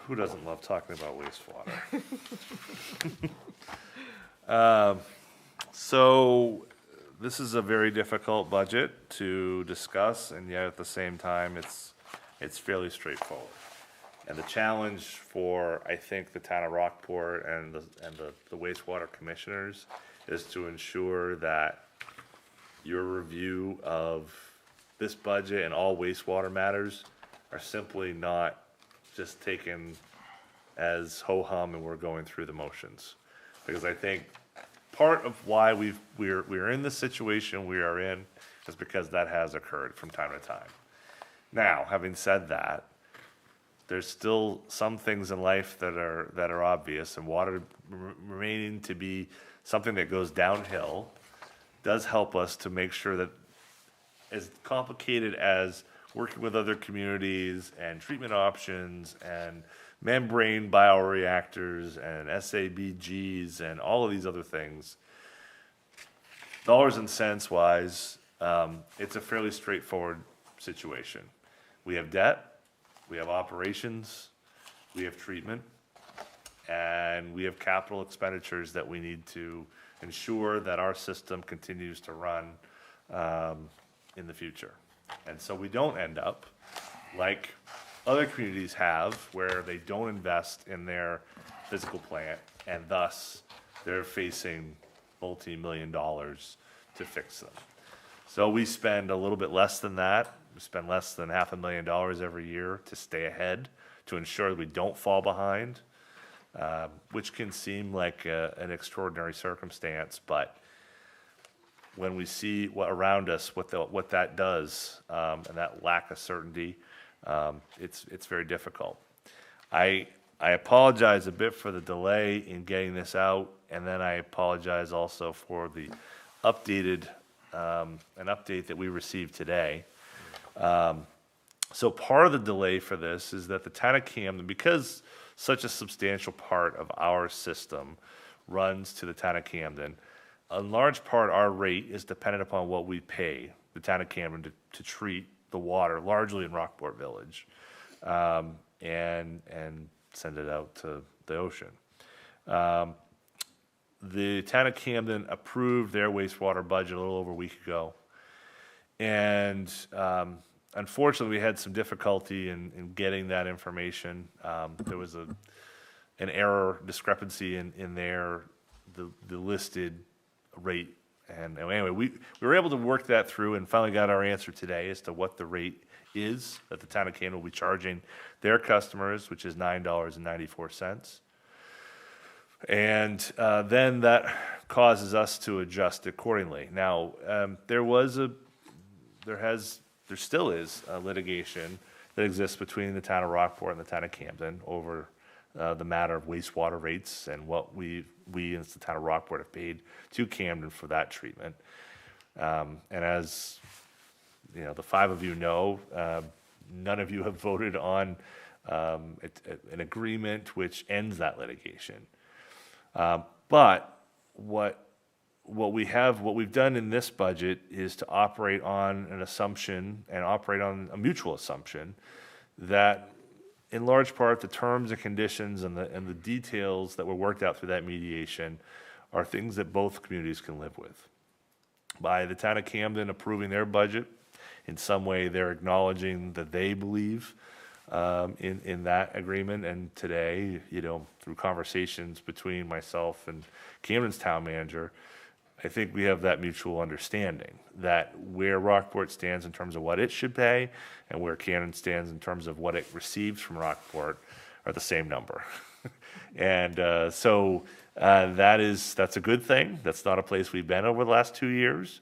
Who doesn't love talking about wastewater? So this is a very difficult budget to discuss, and yet at the same time, it's fairly straightforward. And the challenge for, I think, the town of Rockport and the wastewater commissioners is to ensure that your review of this budget and all wastewater matters are simply not just taken as ho-hum and we're going through the motions. Because I think part of why we're in the situation we are in is because that has occurred from time to time. Now, having said that, there's still some things in life that are obvious, and water remaining to be something that goes downhill does help us to make sure that, as complicated as working with other communities and treatment options and membrane bioreactors and SABGs and all of these other things, dollars and cents wise, it's a fairly straightforward situation. We have debt, we have operations, we have treatment, and we have capital expenditures that we need to ensure that our system continues to run in the future. And so we don't end up like other communities have, where they don't invest in their physical plant, and thus they're facing multi-million dollars to fix them. So we spend a little bit less than that. We spend less than $500,000 every year to stay ahead, to ensure that we don't fall behind, which can seem like an extraordinary circumstance, but when we see what around us, what that does, and that lack of certainty, it's very difficult. I apologize a bit for the delay in getting this out, and then I apologize also for the update that we received today. So part of the delay for this is that the town of Camden, because such a substantial part of our system runs to the town of Camden, in large part, our rate is dependent upon what we pay the town of Camden to treat the water, largely in Rockport Village, and send it out to the ocean. The town of Camden approved their wastewater budget a little over a week ago, and unfortunately, we had some difficulty in getting that information. There was an error discrepancy in the listed rate. And anyway, we were able to work that through and finally got our answer today as to what the rate is that the town of Camden will be charging their customers, which is $9.94. And then that causes us to adjust accordingly. Now, there still is a litigation that exists between the town of Rockport and the town of Camden over the matter of wastewater rates and what we as the town of Rockport have paid to Camden for that treatment. And as you know, the five of you know, none of you have voted on an agreement which ends that litigation. But what we've done in this budget is to operate on an assumption and operate on a mutual assumption that in large part the terms and conditions and the details that were worked out through that mediation are things that both communities can live with. By the town of Camden approving their budget, in some way they're acknowledging that they believe in that agreement. And today, you know, through conversations between myself and Camden's town manager, I think we have that mutual understanding that where Rockport stands in terms of what it should pay and where Camden stands in terms of what it receives from Rockport are the same number. And so that's a good thing. That's not a place we've been over the last 2 years.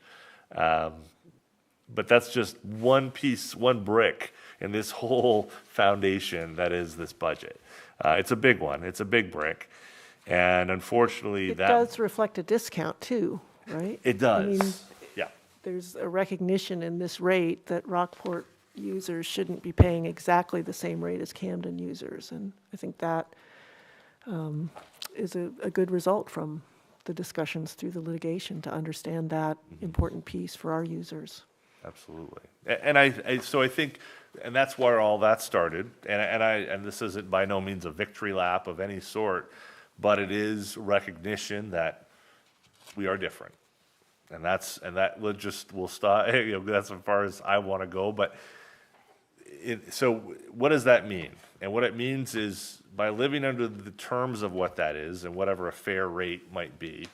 But that's just one piece, one brick in this whole foundation that is this budget. It's a big one. It's a big brick. And unfortunately, It that does reflect a discount too, right? it I mean, does. Yeah. there's a recognition in this rate that Rockport users shouldn't be paying exactly the same rate as Camden users. And I think that is a good result from the discussions through the litigation to understand that important piece for our users. Absolutely. And so I think, and that's where all that started. And this isn't by no means a victory lap of any sort, but it is recognition that we are different. And we'll stop, you know, that's as far as I want to go. But so what does that mean? And what it means is by living under the terms of what that is and whatever a fair rate might be,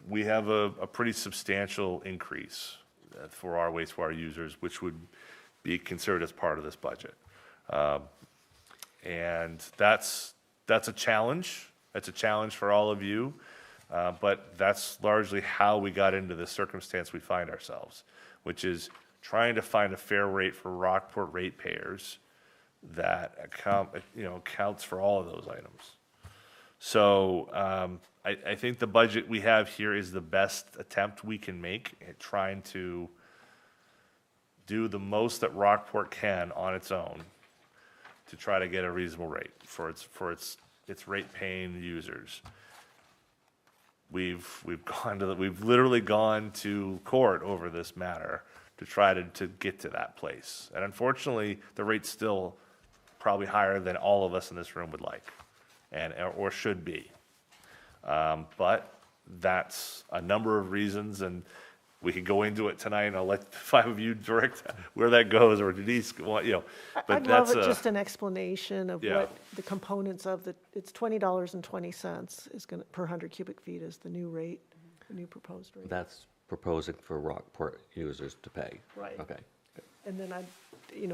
we have a pretty substantial increase for our wastewater users, which would be considered as part of this budget. And that's a challenge. That's a challenge for all of you. But that's largely how we got into the circumstance we find ourselves, which is trying to find a fair rate for Rockport ratepayers that accounts for all of those items. So I think the budget we have here is the best attempt we can make at trying to do the most that Rockport can on its own to try to get a reasonable rate for its rate-paying users. We've literally gone to court over this matter to try to get to that place. And unfortunately, the rate's still probably higher than all of us in this room would like or should be. But that's a number of reasons, and we could go into it tonight, and I'll let the five of you direct where that goes, or Denise, you know. But I'd love that's just an explanation of Yeah. what the components of it's $20.20 is going to, per 100 cubic feet is the new rate, the new proposed rate. That's proposing for Rockport users to pay. Right. Okay. And then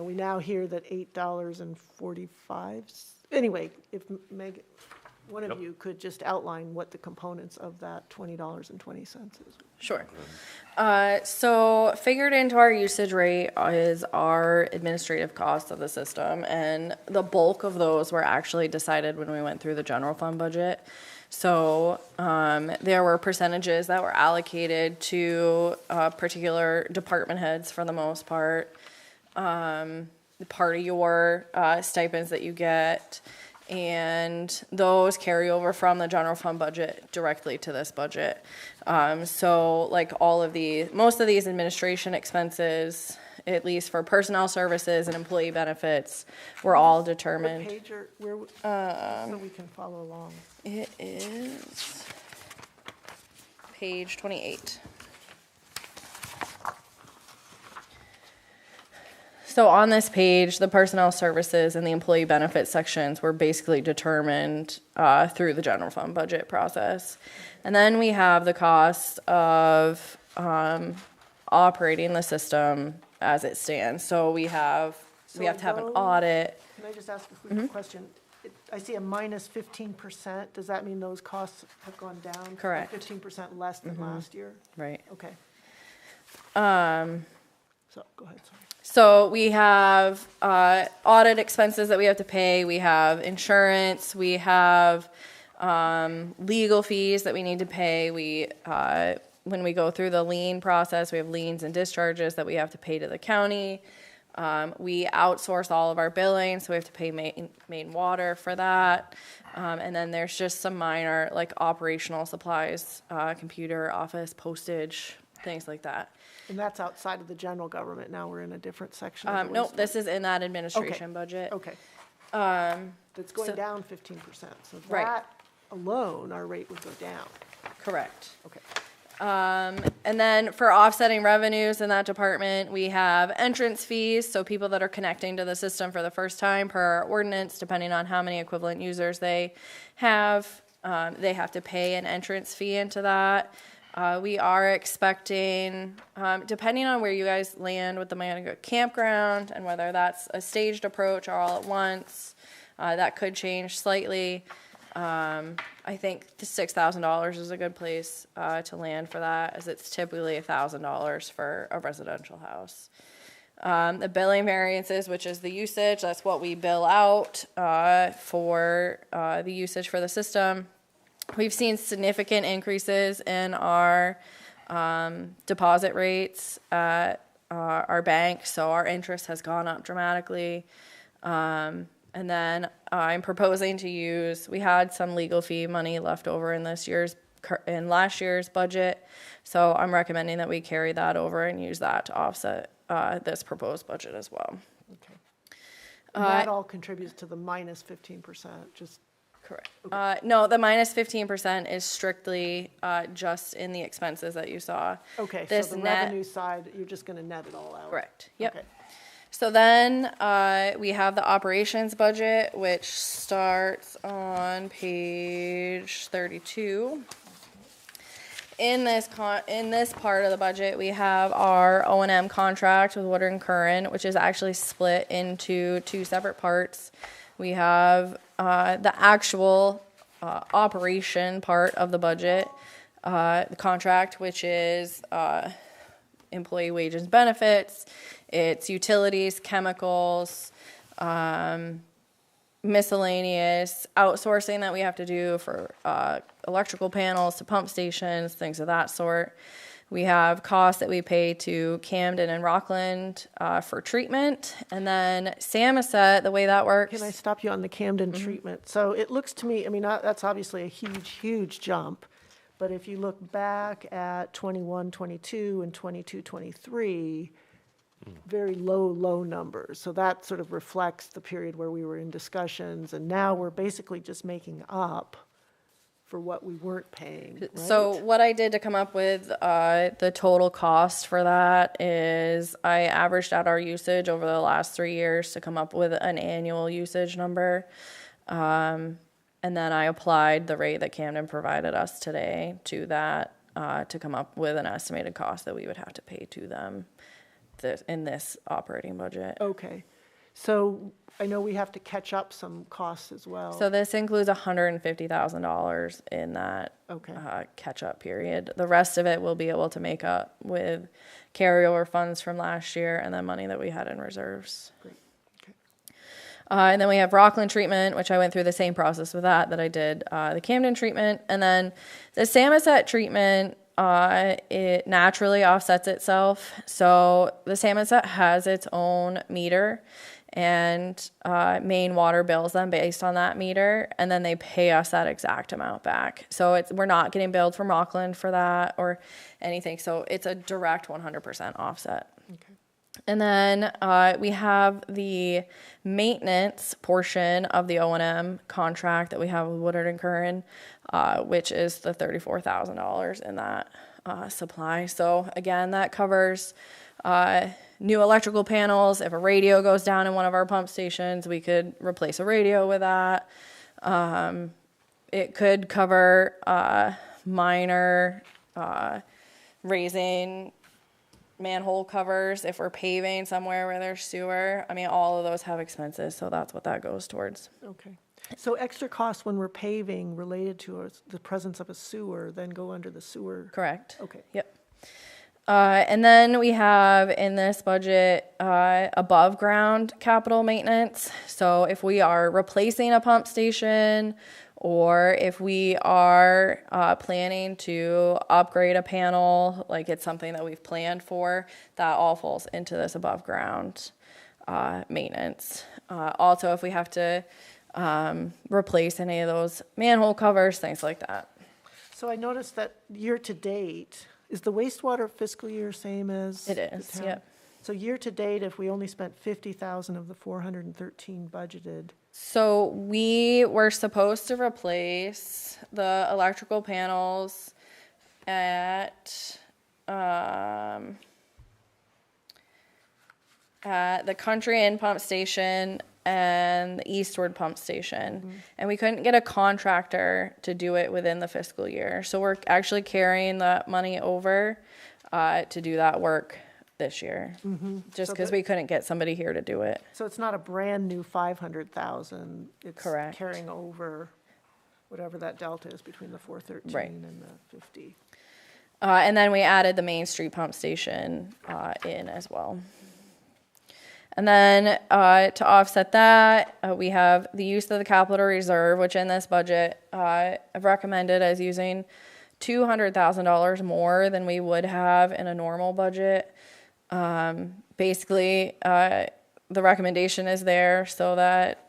we now hear that $8.45, anyway, if Meg, one of Yep. you could just outline what the components of that $20.20 is. Sure. So figured into our usage rate is our administrative costs of the system, and the bulk of those were actually decided when we went through the general fund budget. So there were percentages that were allocated to particular department heads for the most part. Part of your stipends that you get, and those carry over from the general fund budget directly to this budget. So like most of these administration expenses, at least for personnel services and employee benefits, were all determined. What page so we can follow along? It is page 28. So on this page, the personnel services and the employee benefits sections were basically determined through the general fund budget process. And then we have the costs of operating the system as it stands. So we have to have an So audit. Can I just ask a quick question? I see a minus 15%. Does that mean those costs have gone down? Correct. 15% less than last year? Right. Okay. So, go ahead, sorry. So we have audit expenses that we have to pay. We have insurance. We have legal fees that we need to pay. When we go through the lien process, we have liens and discharges that we have to pay to the county. We outsource all of our billing, so we have to pay main water for that. And then there's just some minor, like operational supplies, computer, office, postage, things like that. And that's outside of the general government. Now we're in a different section. of the Nope, wastewater. this is in that administration budget. Okay. That's going so- down 15%. So Right. that alone, our rate would go down. Correct. Okay. And then for offsetting revenues in that department, we have entrance fees. So people that are connecting to the system for the first time per our ordinance, depending on how many equivalent users they have to pay an entrance fee into that. We are expecting, depending on where you guys land with the Mayonaga campground and whether that's a staged approach or all at once, that could change slightly. I think the $6,000 is a good place to land for that, as it's typically $1,000 for a residential house. The billing variances, which is the usage, that's what we bill out for the usage for the system. We've seen significant increases in our deposit rates at our bank, so our interest has gone up dramatically. And then I'm proposing to use, we had some legal fee money left over in last year's budget, so I'm recommending that we carry that over and use that to offset this proposed budget as well. Okay. And that all contributes to the minus 15%, just, Correct. No, the minus 15% is strictly just in the expenses that you saw. okay, so This the net- revenue side, you're just going to net it all out? Correct. Yep. Okay. So then we have the operations budget, which starts on page 32. In this part of the budget, we have our O&M contract with Woodard and Curran, which is actually split into two separate parts. We have the actual operation part of the budget, the contract, which is employee wages and benefits. It's utilities, chemicals, miscellaneous outsourcing that we have to do for electrical panels to pump stations, things of that sort. We have costs that we pay to Camden and Rockland for treatment. And then Samoset, the way that works. Can I stop you on the Camden treatment? So it looks to me, I mean, that's obviously a huge, huge jump. But if you look back at 21, 22, and 22, 23, very low numbers. So that sort of reflects the period where we were in discussions, and now we're basically just making up for what we weren't paying, right? So what I did to come up with the total cost for that is I averaged out our usage over the last 3 years to come up with an annual usage number. And then I applied the rate that Camden provided us today to that to come up with an estimated cost that we would have to pay to them in this operating budget. Okay. So I know we have to catch up some costs as well. So this includes $150,000 in that Okay. catch-up period. The rest of it we'll be able to make up with carryover funds from last year and then money that we had in reserves. Great. Okay. And then we have Rockland treatment, which I went through the same process with that I did the Camden treatment. And then the Samoset treatment, it naturally offsets itself. So the Samoset has its own meter, and Maine Water bills them based on that meter, and then they pay us that exact amount back. So we're not getting billed from Rockland for that or anything. So it's a direct 100% offset. Okay. And then we have the maintenance portion of the O&M contract that we have with Woodard and Curran, which is the $34,000 in that supply. So again, that covers new electrical panels. If a radio goes down in one of our pump stations, we could replace a radio with that. It could cover minor raising manhole covers, if we're paving somewhere where there's sewer. I mean, all of those have expenses, so that's what that goes towards. Okay. So extra costs when we're paving related to the presence of a sewer then go under the sewer? Correct. Okay. Yep. And then we have in this budget, above ground capital maintenance. So if we are replacing a pump station, or if we are planning to upgrade a panel, like it's something that we've planned for, that all falls into this above ground maintenance. Also, if we have to replace any of those manhole covers, things like that. So I noticed that year-to-date, is the wastewater fiscal year same as? It the is, town? yep. So year-to-date, if we only spent 50,000 of the 413 budgeted, So we were supposed to replace the electrical panels at the Country Inn pump station and the Eastward pump station. And we couldn't get a contractor to do it within the fiscal year. So we're actually carrying that money over to do that work this year. Just So because that- we couldn't get somebody here to do it. so it's not a brand-new 500,000. It's Correct. carrying over whatever that delta is between the 413 Right. and the 50. And then we added the Main Street pump station in as well. And then to offset that, we have the use of the capital reserve, which in this budget I've recommended as using $200,000 more than we would have in a normal budget. Basically, the recommendation is there so that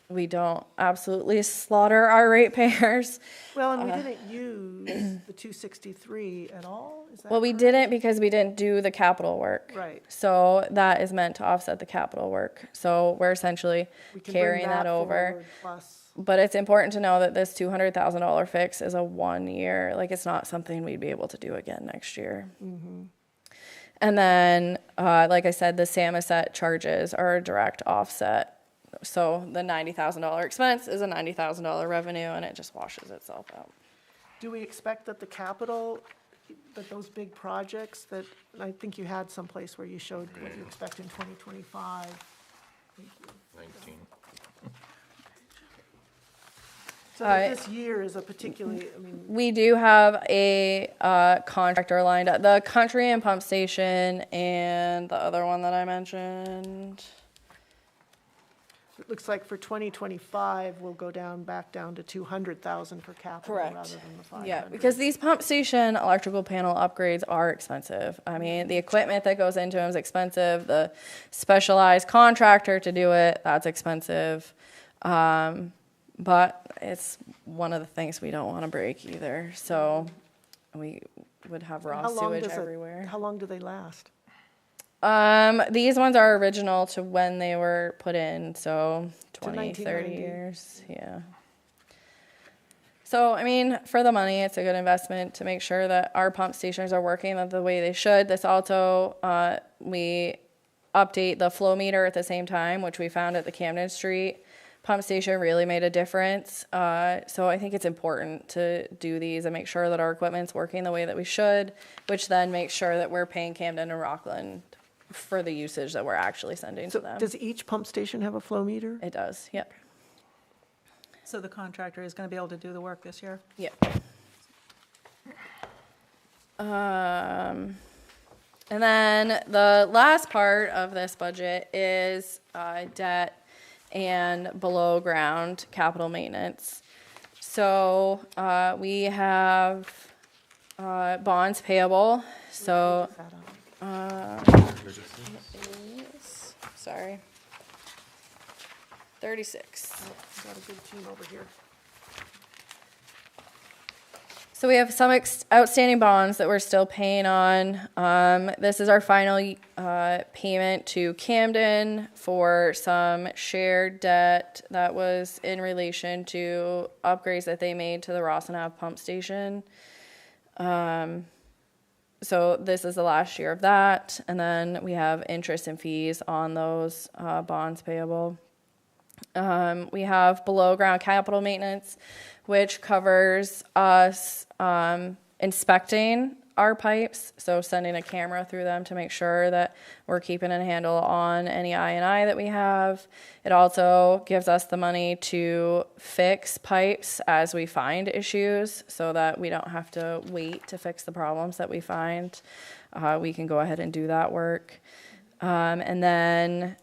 we don't absolutely slaughter our ratepayers. Well, and we didn't use the 263 at all? Is that Well, we correct? didn't because we didn't do the capital work. Right. So that is meant to offset the capital work. So we're essentially We can bring carrying that over. forward plus, But it's important to know that this $200,000 fix is a 1 year, like it's not something we'd be able to do again next year. And then, like I said, the Samoset charges are a direct offset. So the $90,000 expense is a $90,000 revenue and it just washes itself out. do we expect that the capital, that those big projects that, I think you had someplace where you showed what you expect in 2025? 19. So that this year is a particularly, I mean, We do have a contractor lined up, the Country and Pump Station and the other one that I mentioned. it looks like for 2025, we'll go back down to 200,000 for capital Correct. rather than the 500. Yeah, because these pump station electrical panel upgrades are expensive. I mean, the equipment that goes into them is expensive. The specialized contractor to do it, that's expensive. But it's one of the things we don't want to break either. So we would have raw How long sewage does everywhere. How long do they last? These ones are original to when they were put in, so 20, 30 1990. years, yeah. So, I mean, for the money, it's a good investment to make sure that our pump stations are working the way they should. This also, we update the flow meter at the same time, which we found at the Camden Street pump station really made a difference. So I think it's important to do these and make sure that our equipment's working the way that we should, which then makes sure that we're paying Camden and Rockland for the usage that we're actually sending So to them. does each pump station have a flow meter? It does, yep. So the contractor is gonna be able to do the work this year? Yep. And then the last part of this budget is debt and below ground capital maintenance. So we have bonds payable. So Is that on? sorry, 36. Got a good team over here. So we have some outstanding bonds that we're still paying on. This is our final payment to Camden for some shared debt that was in relation to upgrades that they made to the Rawson Ave pump station. So this is the last year of that, and then we have interest and fees on those bonds payable. We have below ground capital maintenance, which covers us inspecting our pipes, so sending a camera through them to make sure that we're keeping a handle on any I&I that we have. It also gives us the money to fix pipes as we find issues so that we don't have to wait to fix the problems that we find. We can go ahead and do that work. And then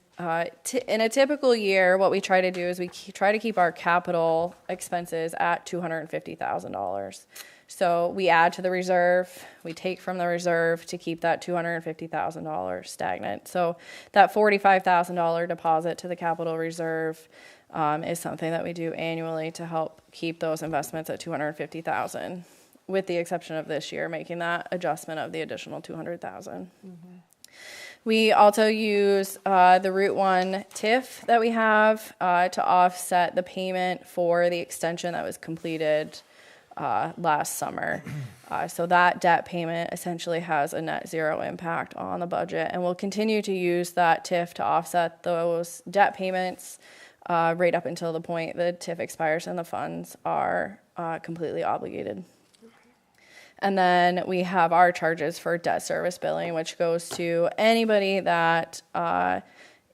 in a typical year, what we try to do is we try to keep our capital expenses at $250,000. So we add to the reserve, we take from the reserve to keep that $250,000 stagnant. So that $45,000 deposit to the capital reserve is something that we do annually to help keep those investments at $250,000, with the exception of this year, making that adjustment of the additional $200,000. We also use the Route 1 TIF that we have to offset the payment for the extension that was completed last summer. So that debt payment essentially has a net zero impact on the budget, and we'll continue to use that TIF to offset those debt payments right up until the point the TIF expires and the funds are completely obligated. And then we have our charges for debt service billing, which goes to anybody that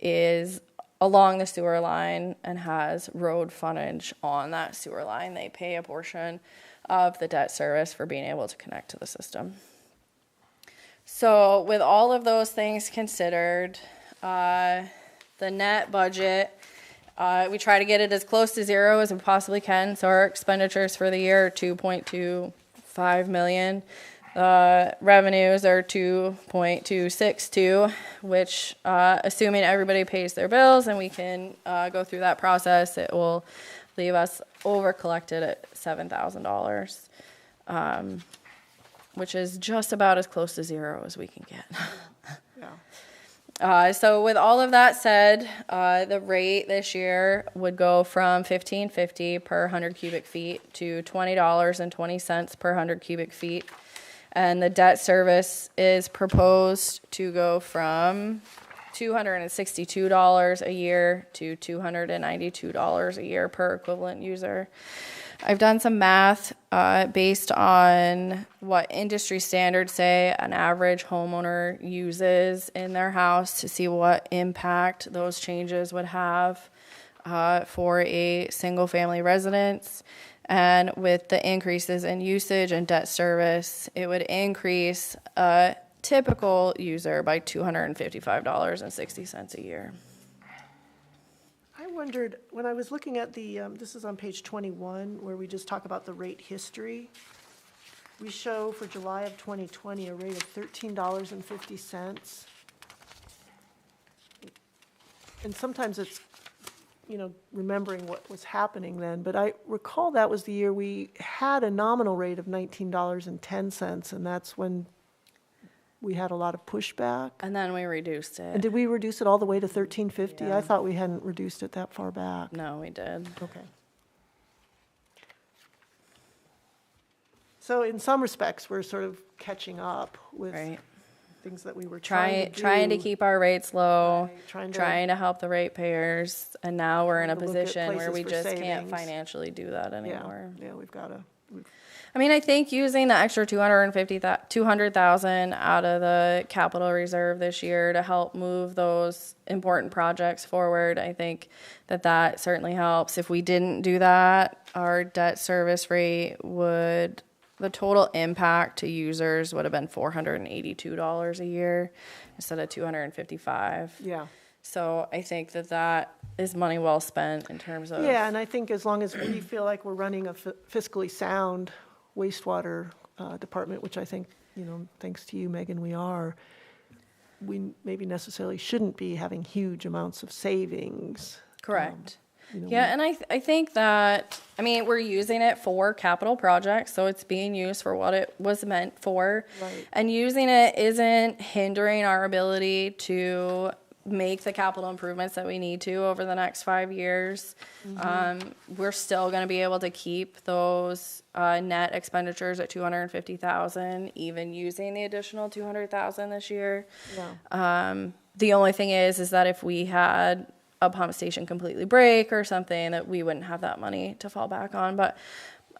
is along the sewer line and has road frontage on that sewer line. They pay a portion of the debt service for being able to connect to the system. So with all of those things considered, the net budget, we try to get it as close to zero as we possibly can. So our expenditures for the year are $2.25 million. Revenues are 2.262, which, assuming everybody pays their bills and we can go through that process, it will leave us over collected at $7,000, which is just about as close to zero as we can get. So with all of that said, the rate this year would go from $15.50 per 100 cubic feet to $20.20 per 100 cubic feet. And the debt service is proposed to go from $262 a year to $292 a year per equivalent user. I've done some math based on what industry standards say an average homeowner uses in their house to see what impact those changes would have for a single family residence. And with the increases in usage and debt service, it would increase a typical user by $255.60 a year. I wondered, when I was looking at the, this is on page 21, where we just talk about the rate history. We show for July of 2020 a rate of $13.50. And sometimes it's, remembering what was happening then. But I recall that was the year we had a nominal rate of $19.10, and that's when we had a lot of pushback. And then we reduced it. And did we reduce it all the way to $13.50? Yeah. I thought we hadn't reduced it that far back. No, we did. Okay. So in some respects, we're sort of catching up with Right. things that we were trying to do. Trying to keep our rates low, Right, trying to help the ratepayers, and now we're in a Trying to look at position where we places for just can't savings. financially do that anymore. Yeah, we've got to. I mean, I think using the extra $200,000 out of the capital reserve this year to help move those important projects forward, I think that certainly helps. If we didn't do that, our debt service rate would, the total impact to users would have been $482 a year instead of $255. Yeah. So I think that is money well spent in terms of. Yeah, and I think as long as we feel like we're running a fiscally sound wastewater department, which I think, thanks to you, Megan, we are, we maybe necessarily shouldn't be having huge amounts of savings. Correct. Yeah, and I think that, we're using it for capital projects, so it's being used for what it was meant for. Right. And using it isn't hindering our ability to make the capital improvements that we need to over the next 5 years. We're still going to be able to keep those net expenditures at $250,000, even using the additional $200,000 this year. Yeah. The only thing is that if we had a pump station completely break or something, that we wouldn't have that money to fall back on. But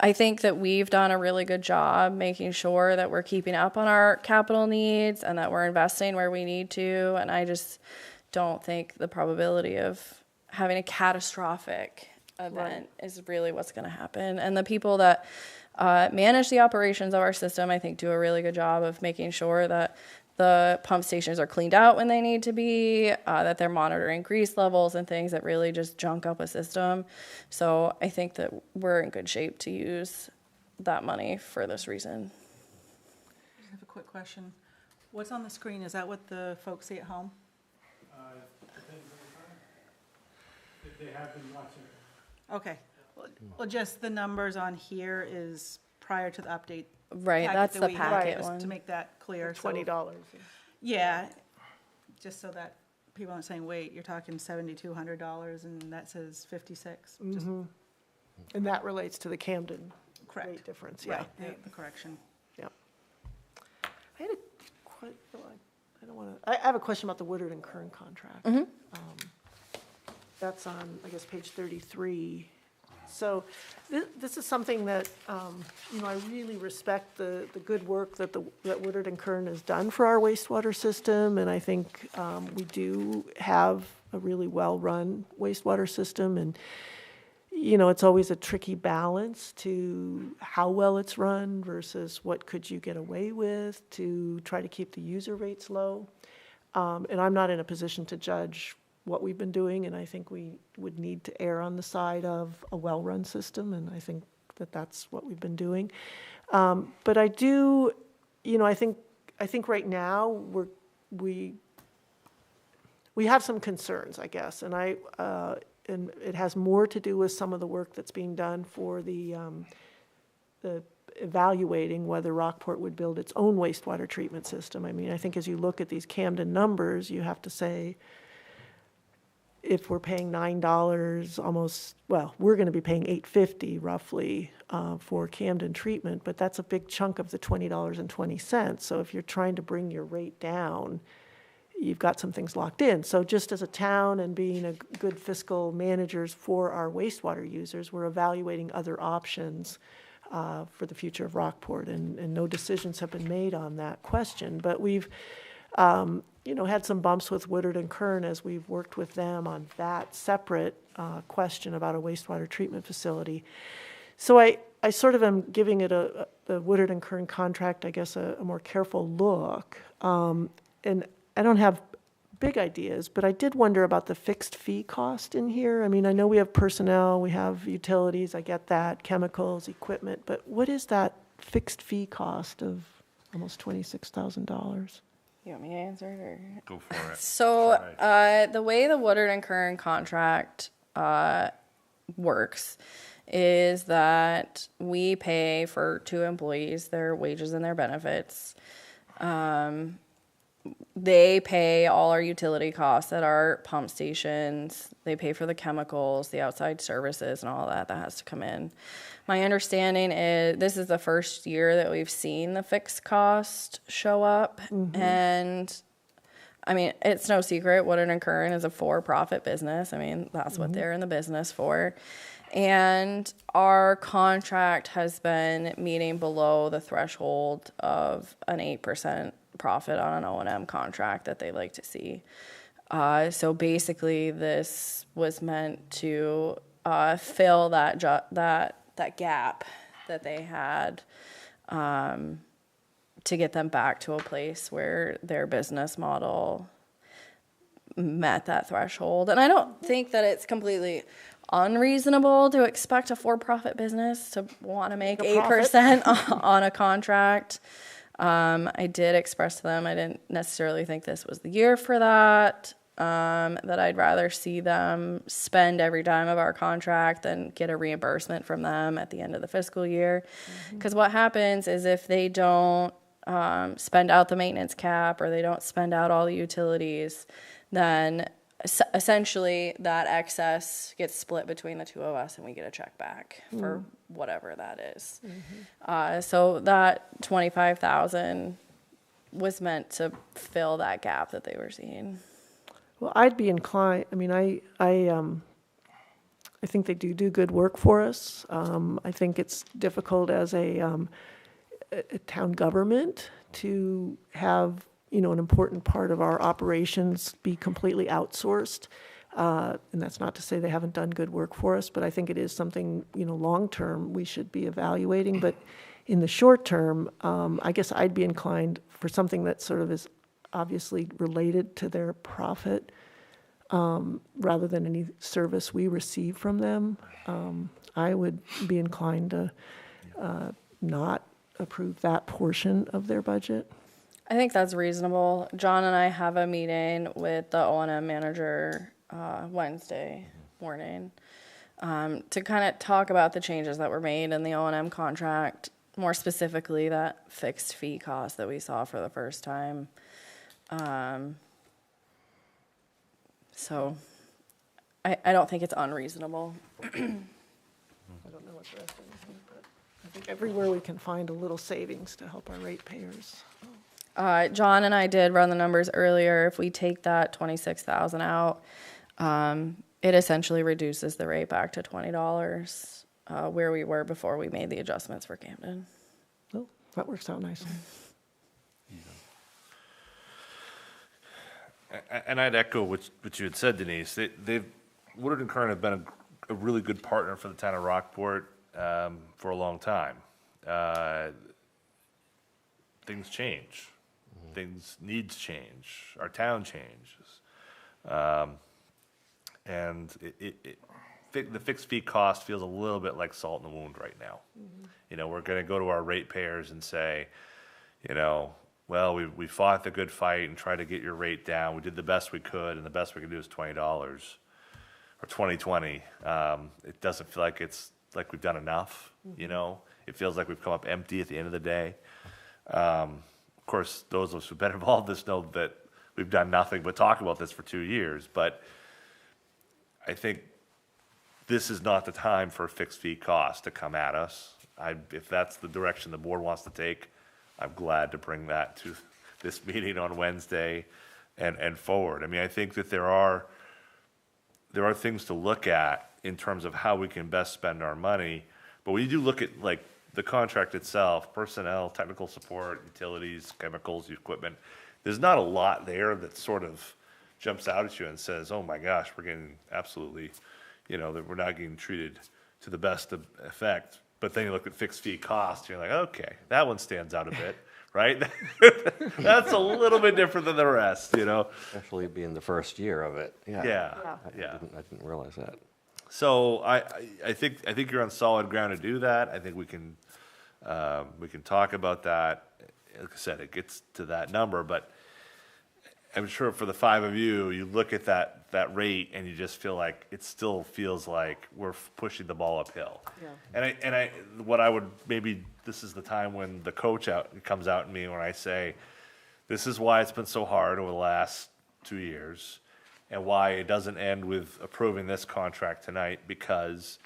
I think that we've done a really good job making sure that we're keeping up on our capital needs and that we're investing where we need to. And I just don't think the probability of having a catastrophic event is really what's going to happen. And the people that manage the operations of our system, I think, do a really good job of making sure that the pump stations are cleaned out when they need to be, that they're monitoring grease levels and things that really just junk up a system. So I think that we're in good shape to use that money for this reason. I have a quick question. What's on the screen? Is that what the folks see at home? They have been watching. Okay. Well, just the numbers on here is prior to the update. Right, packet that's that the we had, packet just one. to make that clear. So- $20. Yeah, just so that people aren't saying, wait, you're talking $7,200 and that says 56. Just And that relates to the Camden correct. rate difference, yeah. Right, the correction. I had a I don't want to, I have a question about the Woodard and Kern contract. That's on, I guess, page 33. So this is something that, I really respect the good work that that Woodard and Kern has done for our wastewater system. And I think we do have a really well-run wastewater system. And, it's always a tricky balance to how well it's run versus what could you get away with to try to keep the user rates low. And I'm not in a position to judge what we've been doing, and I think we would need to err on the side of a well-run system, and I think that that's what we've been doing. But I do, I think right now we have some concerns, I guess, and and it has more to do with some of the work that's being done for the evaluating whether Rockport would build its own wastewater treatment system. I mean, I think as you look at these Camden numbers, you have to say, if we're paying $9 almost, well, we're going to be paying $8.50 roughly for Camden treatment, but that's a big chunk of the $20.20. So if you're trying to bring your rate down, you've got some things locked in. So just as a town and being a good fiscal managers for our wastewater users, we're evaluating other options for the future of Rockport, and no decisions have been made on that question. But we've had some bumps with Woodard and Kern as we've worked with them on that separate question about a wastewater treatment facility. So I sort of am giving it the Woodard and Kern contract, I guess, a more careful look. And I don't have big ideas, but I did wonder about the fixed fee cost in here. I mean, I know we have personnel, we have utilities, I get that, chemicals, equipment, but what is that fixed fee cost of almost $26,000? You want me to answer it or? Go for it. So, Try. the way the Woodard and Kern contract works is that we pay for 2 employees their wages and their benefits. They pay all our utility costs at our pump stations. They pay for the chemicals, the outside services, and all that has to come in. My understanding is this is the first year that we've seen the fixed cost show up. And I mean, it's no secret, Woodard and Kern is a for-profit business. I mean, that's what they're in the business for. And our contract has been meeting below the threshold of an 8% profit on an O&M contract that they like to see. So basically, this was meant to fill that gap that they had to get them back to a place where their business model met that threshold. And I don't think that it's completely unreasonable to expect a for-profit business to want to make 8% on a contract. I did express to them I didn't necessarily think this was the year for that, that I'd rather see them spend every dime of our contract than get a reimbursement from them at the end of the fiscal year. Because what happens is if they don't spend out the maintenance cap or they don't spend out all the utilities, then essentially that excess gets split between the 2 of us and we get a check back for whatever that is. So that $25,000 was meant to fill that gap that they were seeing. Well, I'd be inclined, I mean, I think they do good work for us. I think it's difficult as a town government to have, an important part of our operations be completely outsourced. And that's not to say they haven't done good work for us, but I think it is something, long-term we should be evaluating. But in the short term, I guess I'd be inclined for something that sort of is obviously related to their profit, rather than any service we receive from them. I would be inclined to not approve that portion of their budget. I think that's reasonable. John and I have a meeting with the O&M manager Wednesday morning to kind of talk about the changes that were made in the O&M contract, more specifically that fixed fee cost that we saw for the first time. So I don't think it's unreasonable. I don't know what the rest of them think, but I think everywhere we can find a little savings to help our ratepayers. John and I did run the numbers earlier. If we take that 26,000 out, it essentially reduces the rate back to $20, where we were before we made the adjustments for Camden. Oh, that works out nicely. And I'd echo what you had said, Denise. Woodard and Kern have been a really good partner for the town of Rockport for a long time. Things change. Needs change. Our town changes. And the fixed fee cost feels a little bit like salt in the wound right now. We're going to go to our ratepayers and say, well, we fought the good fight and tried to get your rate down. We did the best we could, and the best we could do is $20 or $20.20. It doesn't feel like it's like we've done enough. It feels like we've come up empty at the end of the day. Of course, those of us who've been involved in this know that we've done nothing but talk about this for 2 years. But I think this is not the time for a fixed fee cost to come at us. If that's the direction the board wants to take, I'm glad to bring that to this meeting on Wednesday and forward. I mean, I think that there are things to look at in terms of how we can best spend our money. But when you do look at like the contract itself, personnel, technical support, utilities, chemicals, equipment, there's not a lot there that sort of jumps out at you and says, oh my gosh, we're getting absolutely, that we're not getting treated to the best of effect. But then you look at fixed fee costs, you're like, okay, that one stands out a bit, right? That's a little bit different than the rest, Especially being the first year of it. Yeah. I didn't realize that. So I think you're on solid ground to do that. I think we can talk about that. Like I said, it gets to that number, but I'm sure for the five of you, you look at that rate and you just feel like it still feels like we're pushing the ball uphill. Yeah. And this is the time when the coach comes out in me when I say, this is why it's been so hard over the last 2 years, and why it doesn't end with approving this contract tonight, because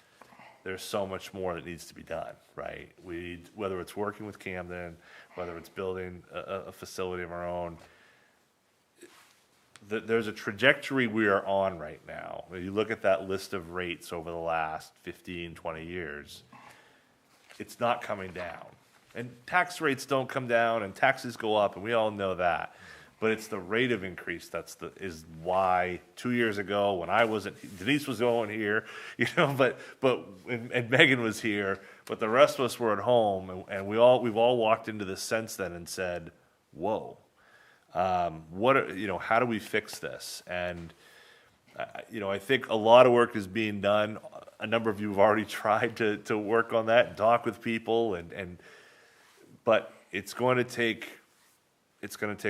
there's so much more that needs to be done, right? Whether it's working with Camden, whether it's building a facility of our own, there's a trajectory we are on right now. When you look at that list of rates over the last 15, 20 years, it's not coming down. And tax rates don't come down and taxes go up, and we all know that. But it's the rate of increase is why 2 years ago when I wasn't, Denise was going here, and Megan was here, but the rest of us were at home, and we've all walked into this since then and said, whoa. How do we fix this? And, I think a lot of work is being done. A number of you have already tried to work on that and talk with people, but it's going to take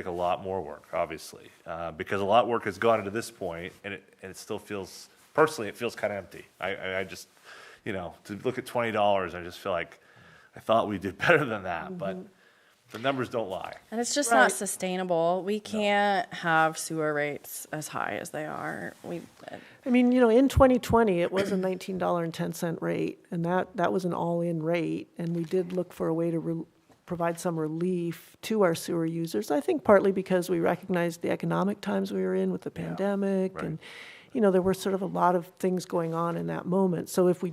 a lot more work, obviously, because a lot of work has gone into this point, and it still feels, personally, it feels kind of empty. I just, to look at $20, I just feel like I thought we did better than that, but the numbers don't lie. And it's just Right. not sustainable. We can't have sewer rates as high as they are. I mean, in 2020, it was a $19.10 rate, and that was an all-in rate, and we did look for a way to provide some relief to our sewer users. I think partly because we recognized the economic times we were in with the pandemic, right. and there were sort of a lot of things going on in that moment. So if we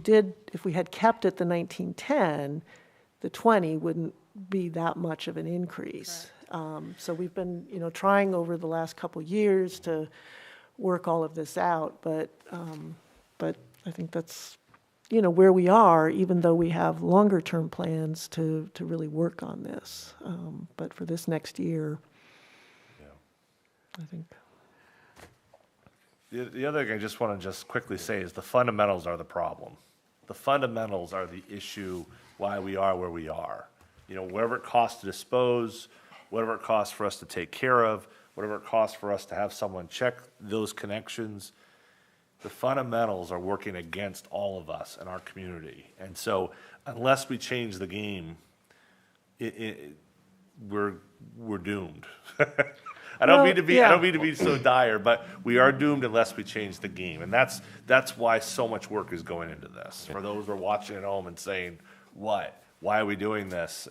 had kept it the 1910, the 20 wouldn't be that much of an increase. So we've been, trying over the last couple years to work all of this out, but I think that's, where we are, even though we have longer-term plans to really work on this. But for this next year, I think. The other thing I just want to just quickly say is the fundamentals are the problem. The fundamentals are the issue why we are where we are. Whatever it costs to dispose, whatever it costs for us to take care of, whatever it costs for us to have someone check those connections, the fundamentals are working against all of us in our community. And so unless we change the game, we're doomed. I don't mean to be so dire, but we are doomed unless we change the game. And that's why so much work is going into this. For those who are watching at home and saying, what? Why are we doing this?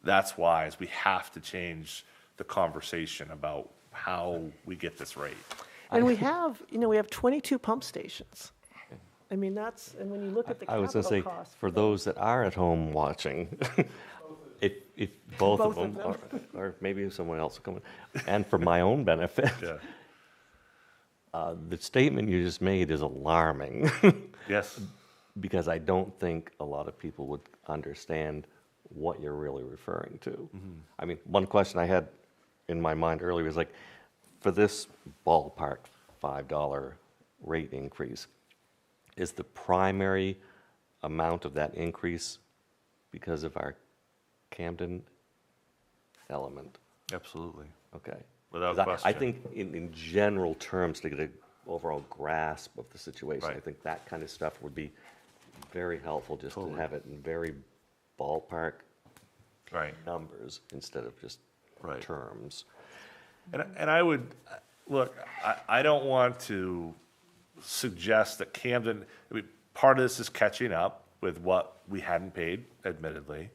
That's why, is we have to change the conversation about how we get this right. And we have 22 pump stations. I mean, and when you look at the I was capital going to say, cost. for those that are at home watching, if both of them, or maybe someone else will come in, and for my own benefit, the statement you just made is alarming. Yes. Because I don't think a lot of people would understand what you're really referring to. I mean, one question I had in my mind earlier was like, for this ballpark $5 rate increase, is the primary amount of that increase because of our Camden element? Absolutely. Okay. Without 'Cause I question. think in general terms, to get an overall grasp of the situation, I Right. think that kind of stuff would be very helpful, just to have it in very ballpark Right. numbers instead of just Right. terms. And I would, look, I don't want to suggest that Camden, part of this is catching up with what we hadn't paid, admittedly.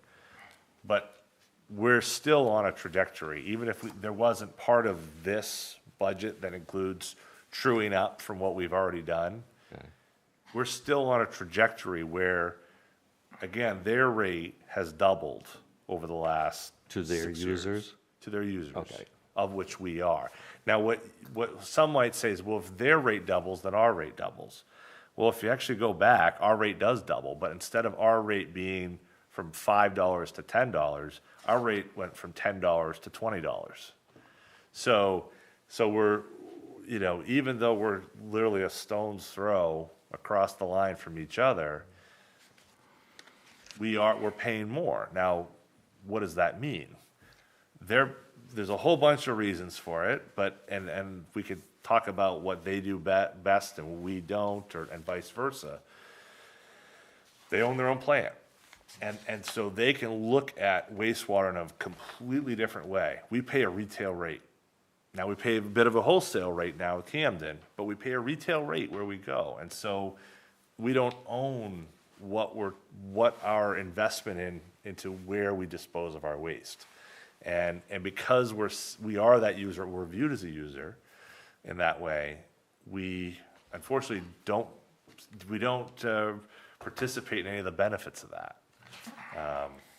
But we're still on a trajectory, even if there wasn't part of this budget that includes truing up from what we've already done. We're still on a trajectory where, again, their rate has doubled over the last To their 6 years. users? To their users. Okay. Of which we are. Now, what some might say is, well, if their rate doubles, then our rate doubles. Well, if you actually go back, our rate does double, but instead of our rate being from $5 to $10, our rate went from $10 to $20. So we're, even though we're literally a stone's throw across the line from each other, we're paying more. Now, what does that mean? There's a whole bunch of reasons for it, but and we could talk about what they do best and we don't, and vice versa. They own their own plant, and so they can look at wastewater in a completely different way. We pay a retail rate. Now, we pay a bit of a wholesale rate now at Camden, but we pay a retail rate where we go, and so we don't own what our investment into where we dispose of our waste. And because we are that user, we're viewed as a user in that way, we unfortunately don't participate in any of the benefits of that.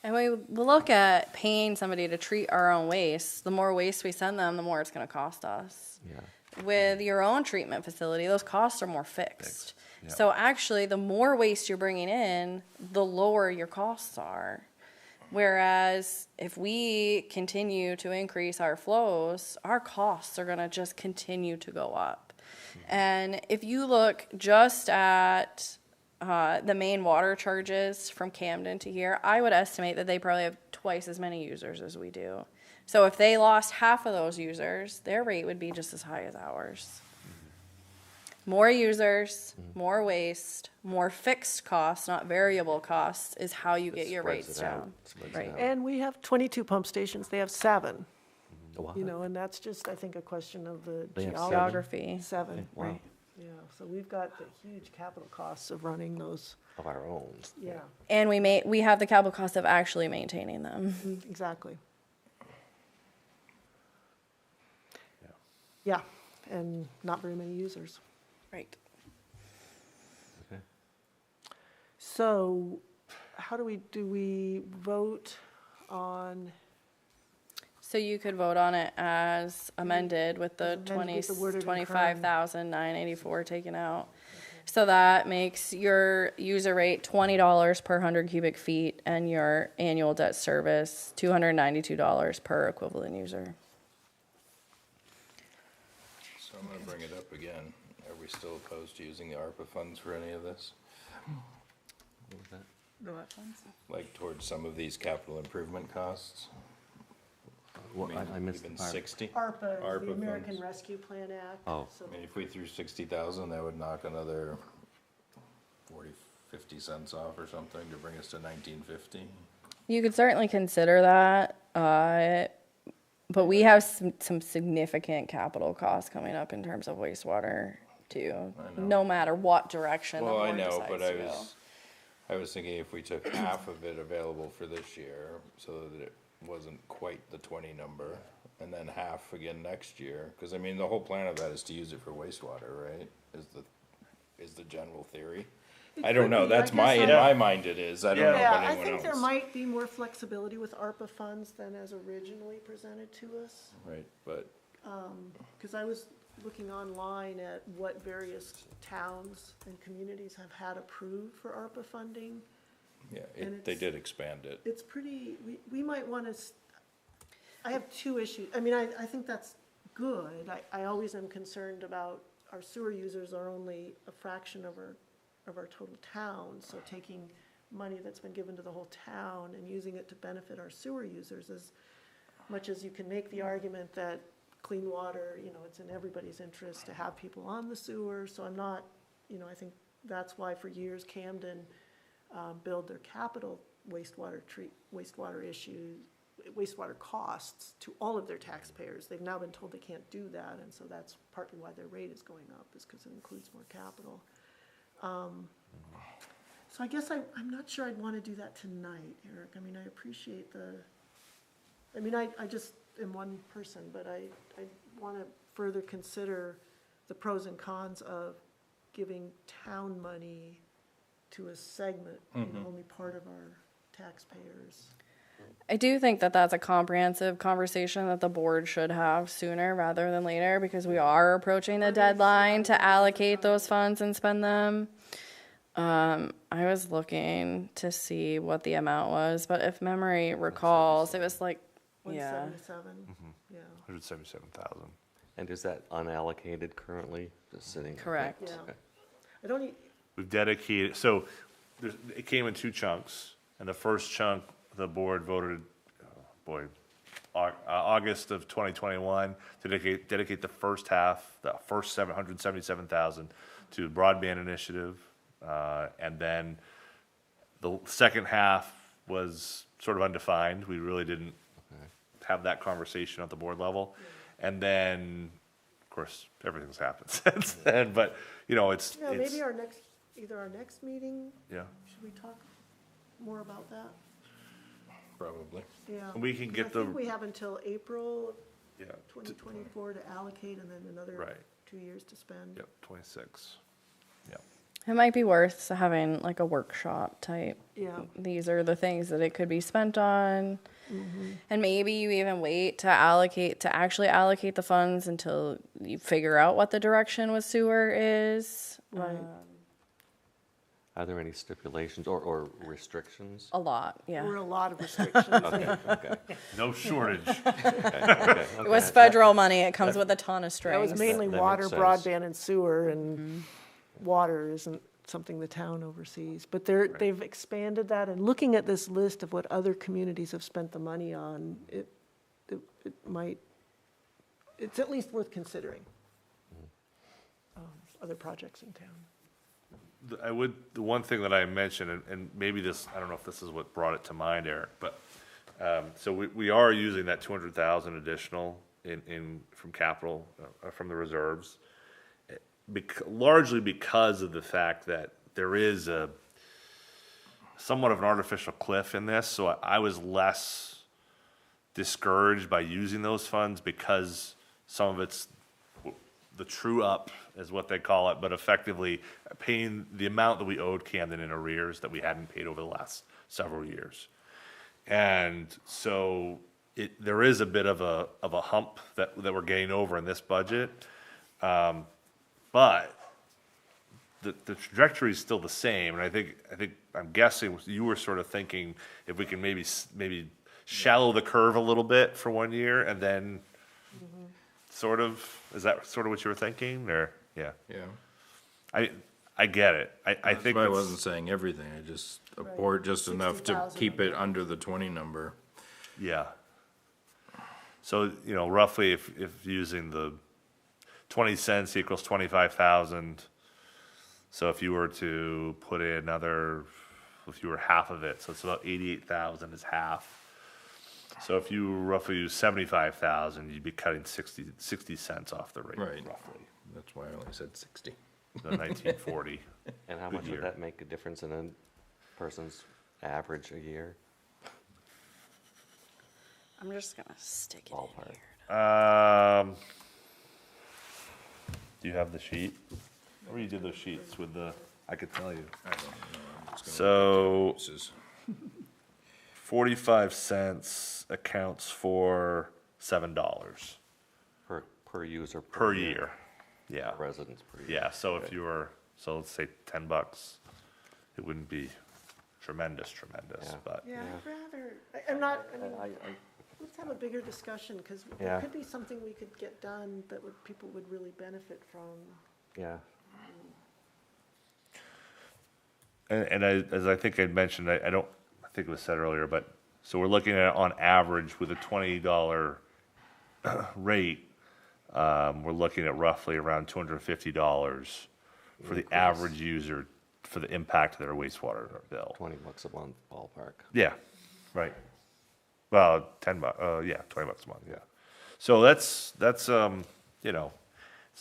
And we look at paying somebody to treat our own waste. The more waste we send them, the more it's going to cost us. Yeah. With your own treatment facility, those costs are more fixed. Yeah. So actually, the more waste you're bringing in, the lower your costs are. Whereas if we continue to increase our flows, our costs are going to just continue to go up. And if you look just at the main water charges from Camden to here, I would estimate that they probably have twice as many users as we do. So if they lost half of those users, their rate would be just as high as ours. More users, more waste, more fixed costs, not variable costs, is how you get your Spreads rates it out, down. spreads it Right. out. And we have 22 pump stations, they have 7, Wow. and that's just, I think, a question of the They have geography. Geography. 7, Wow. right. Yeah, so we've got the huge capital costs of running those, Of our own. yeah, And we have the capital cost of actually maintaining them. exactly. Yeah, and not very many users. Right. So how do we vote on, So you could vote on it as amended with the As amended with the word of incurring. 25,984 taken out. So that makes your user rate $20 per 100 cubic feet and your annual debt service $292 per equivalent user. So I'm gonna bring it up again. Are we still opposed to using the ARPA funds for any of this? What was that? The what funds? Like towards some of these capital improvement costs? Well, I missed the Even part. 60? ARPA, ARPA the American funds. Rescue Plan Act? Oh. So I mean, if we threw 60,000, that would knock another 40, 50 cents off or something to bring us to 1950. You could certainly consider that, but we have some significant capital costs coming up in terms of wastewater too. I know. No matter what direction the Well, I board know, decides but to go. I was thinking if we took half of it available for this year, so that it wasn't quite the 20 number, and then half again next year, because I mean, the whole plan of that is to use it for wastewater, right? Is the general theory? I don't know, that's in my mind it is, I don't know Yeah, about I anyone think there else. might be more flexibility with ARPA funds than as originally presented to us. Right, but, Because I was looking online at what various towns and communities have had approved for ARPA funding. yeah, And they it's- did expand it. It's pretty, we might want to, I have two issues. I mean, I think that's good. I always am concerned about our sewer users are only a fraction of our total town. So taking money that's been given to the whole town and using it to benefit our sewer users, as much as you can make the argument that clean water, it's in everybody's interest to have people on the sewer. So I'm not, I think that's why for years Camden billed their capital wastewater costs to all of their taxpayers. They've now been told they can't do that, and so that's partly why their rate is going up, is because it includes more capital. So I guess I'm not sure I'd want to do that tonight, Eric. I mean, I appreciate I just am one person, but I want to further consider the pros and cons of giving town money to a segment, only part of our taxpayers. I do think that that's a comprehensive conversation that the board should have sooner rather than later, because we are approaching the deadline to allocate those funds and spend them. I was looking to see what the amount was, but if memory recalls, it was like, yeah. 177, yeah. 177,000. And is that unallocated currently, just sitting? Correct. Yeah. Okay. I don't, We've dedicated, so it came in two chunks, and the first chunk, the board voted, August of 2021, to dedicate the first half, the first 777,000 to broadband initiative, and then the second half was sort of undefined. We really didn't have that conversation at the board level, and then, of course, everything's happened since then. But it's maybe either our next meeting, yeah. should we talk more about that? Probably. Yeah. We can get I the think we have until April yeah. 2024 to allocate, and then another Right. 2 years to spend. Yep, 26. Yep. It might be worth having like a workshop type. Yeah. These are the things that it could be spent on. And maybe you even wait to actually allocate the funds until you figure out what the direction with sewer is. Right. Are there any stipulations or restrictions? A lot, yeah. Or a lot of restrictions. Okay, okay, No shortage. okay. It was federal money, it comes with a ton of That strings. was mainly That makes water, sense. broadband, and sewer, and water isn't something the town oversees. But they've expanded that, and looking at this list of what other communities have spent the money on, it might, it's at least worth considering. Other projects in town. The one thing that I mentioned, and maybe this, I don't know if this is what brought it to mind, Eric, but, so we are using that 200,000 additional from capital, from the reserves, largely because of the fact that there is somewhat of an artificial cliff in this, so I was less discouraged by using those funds because some of it's the true up is what they call it, but effectively paying the amount that we owed Camden in arrears that we hadn't paid over the last several years. And so there is a bit of a hump that we're getting over in this budget. But the trajectory is still the same, and I'm guessing you were sort of thinking if we can maybe shallow the curve a little bit for 1 year, and then sort of, is that sort of what you were thinking, or, yeah? Yeah. I get it. I That's think why I that's- wasn't saying everything, I just, or just enough to 60,000. keep it under the 20 number. Yeah. So, roughly if using the 20 cents equals 25,000. So if you were to put in if you were half of it, so it's about 88,000 is half. So if you roughly use 75,000, you'd be cutting 60 cents off the rate, Right. roughly. That's why I only said 60. So 1940. And how Good much year. would that make a difference in a person's average a year? I'm just gonna stick it in Ballpark. here. Do you have the sheet? Or you did those sheets with I could tell you. I don't know, I'm just gonna So This is 45 cents accounts for $7 Per user? per year. Yeah. Residents per year? Yeah, so if you were, so let's say $10, it wouldn't be tremendous, Yeah. but Yeah, Yeah. I'd rather, I'm not, I mean, I- let's have a bigger discussion, because there Yeah. could be something we could get done that people would really benefit from. Yeah, and as I think I'd mentioned, I think it was said earlier, but, so we're looking at on average with a $20 rate, we're looking at roughly around $250 for the average user for the impact of their wastewater bill. 20 bucks a month ballpark. Yeah, right. Well, yeah, $20 a month, yeah. So that's, it's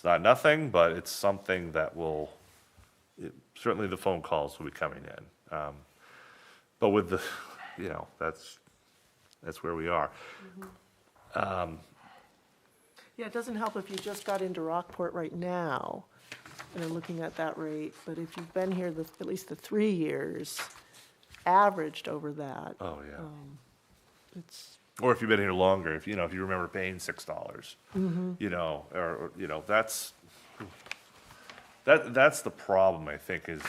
not nothing, but it's something that certainly the phone calls will be coming in. But with the, that's where we are. Yeah, it doesn't help if you just got into Rockport right now and are looking at that rate, but if you've been here at least the 3 years, averaged over that, Oh, yeah. it's, Or if you've been here longer, if you remember paying $6, that's the problem, I think, is,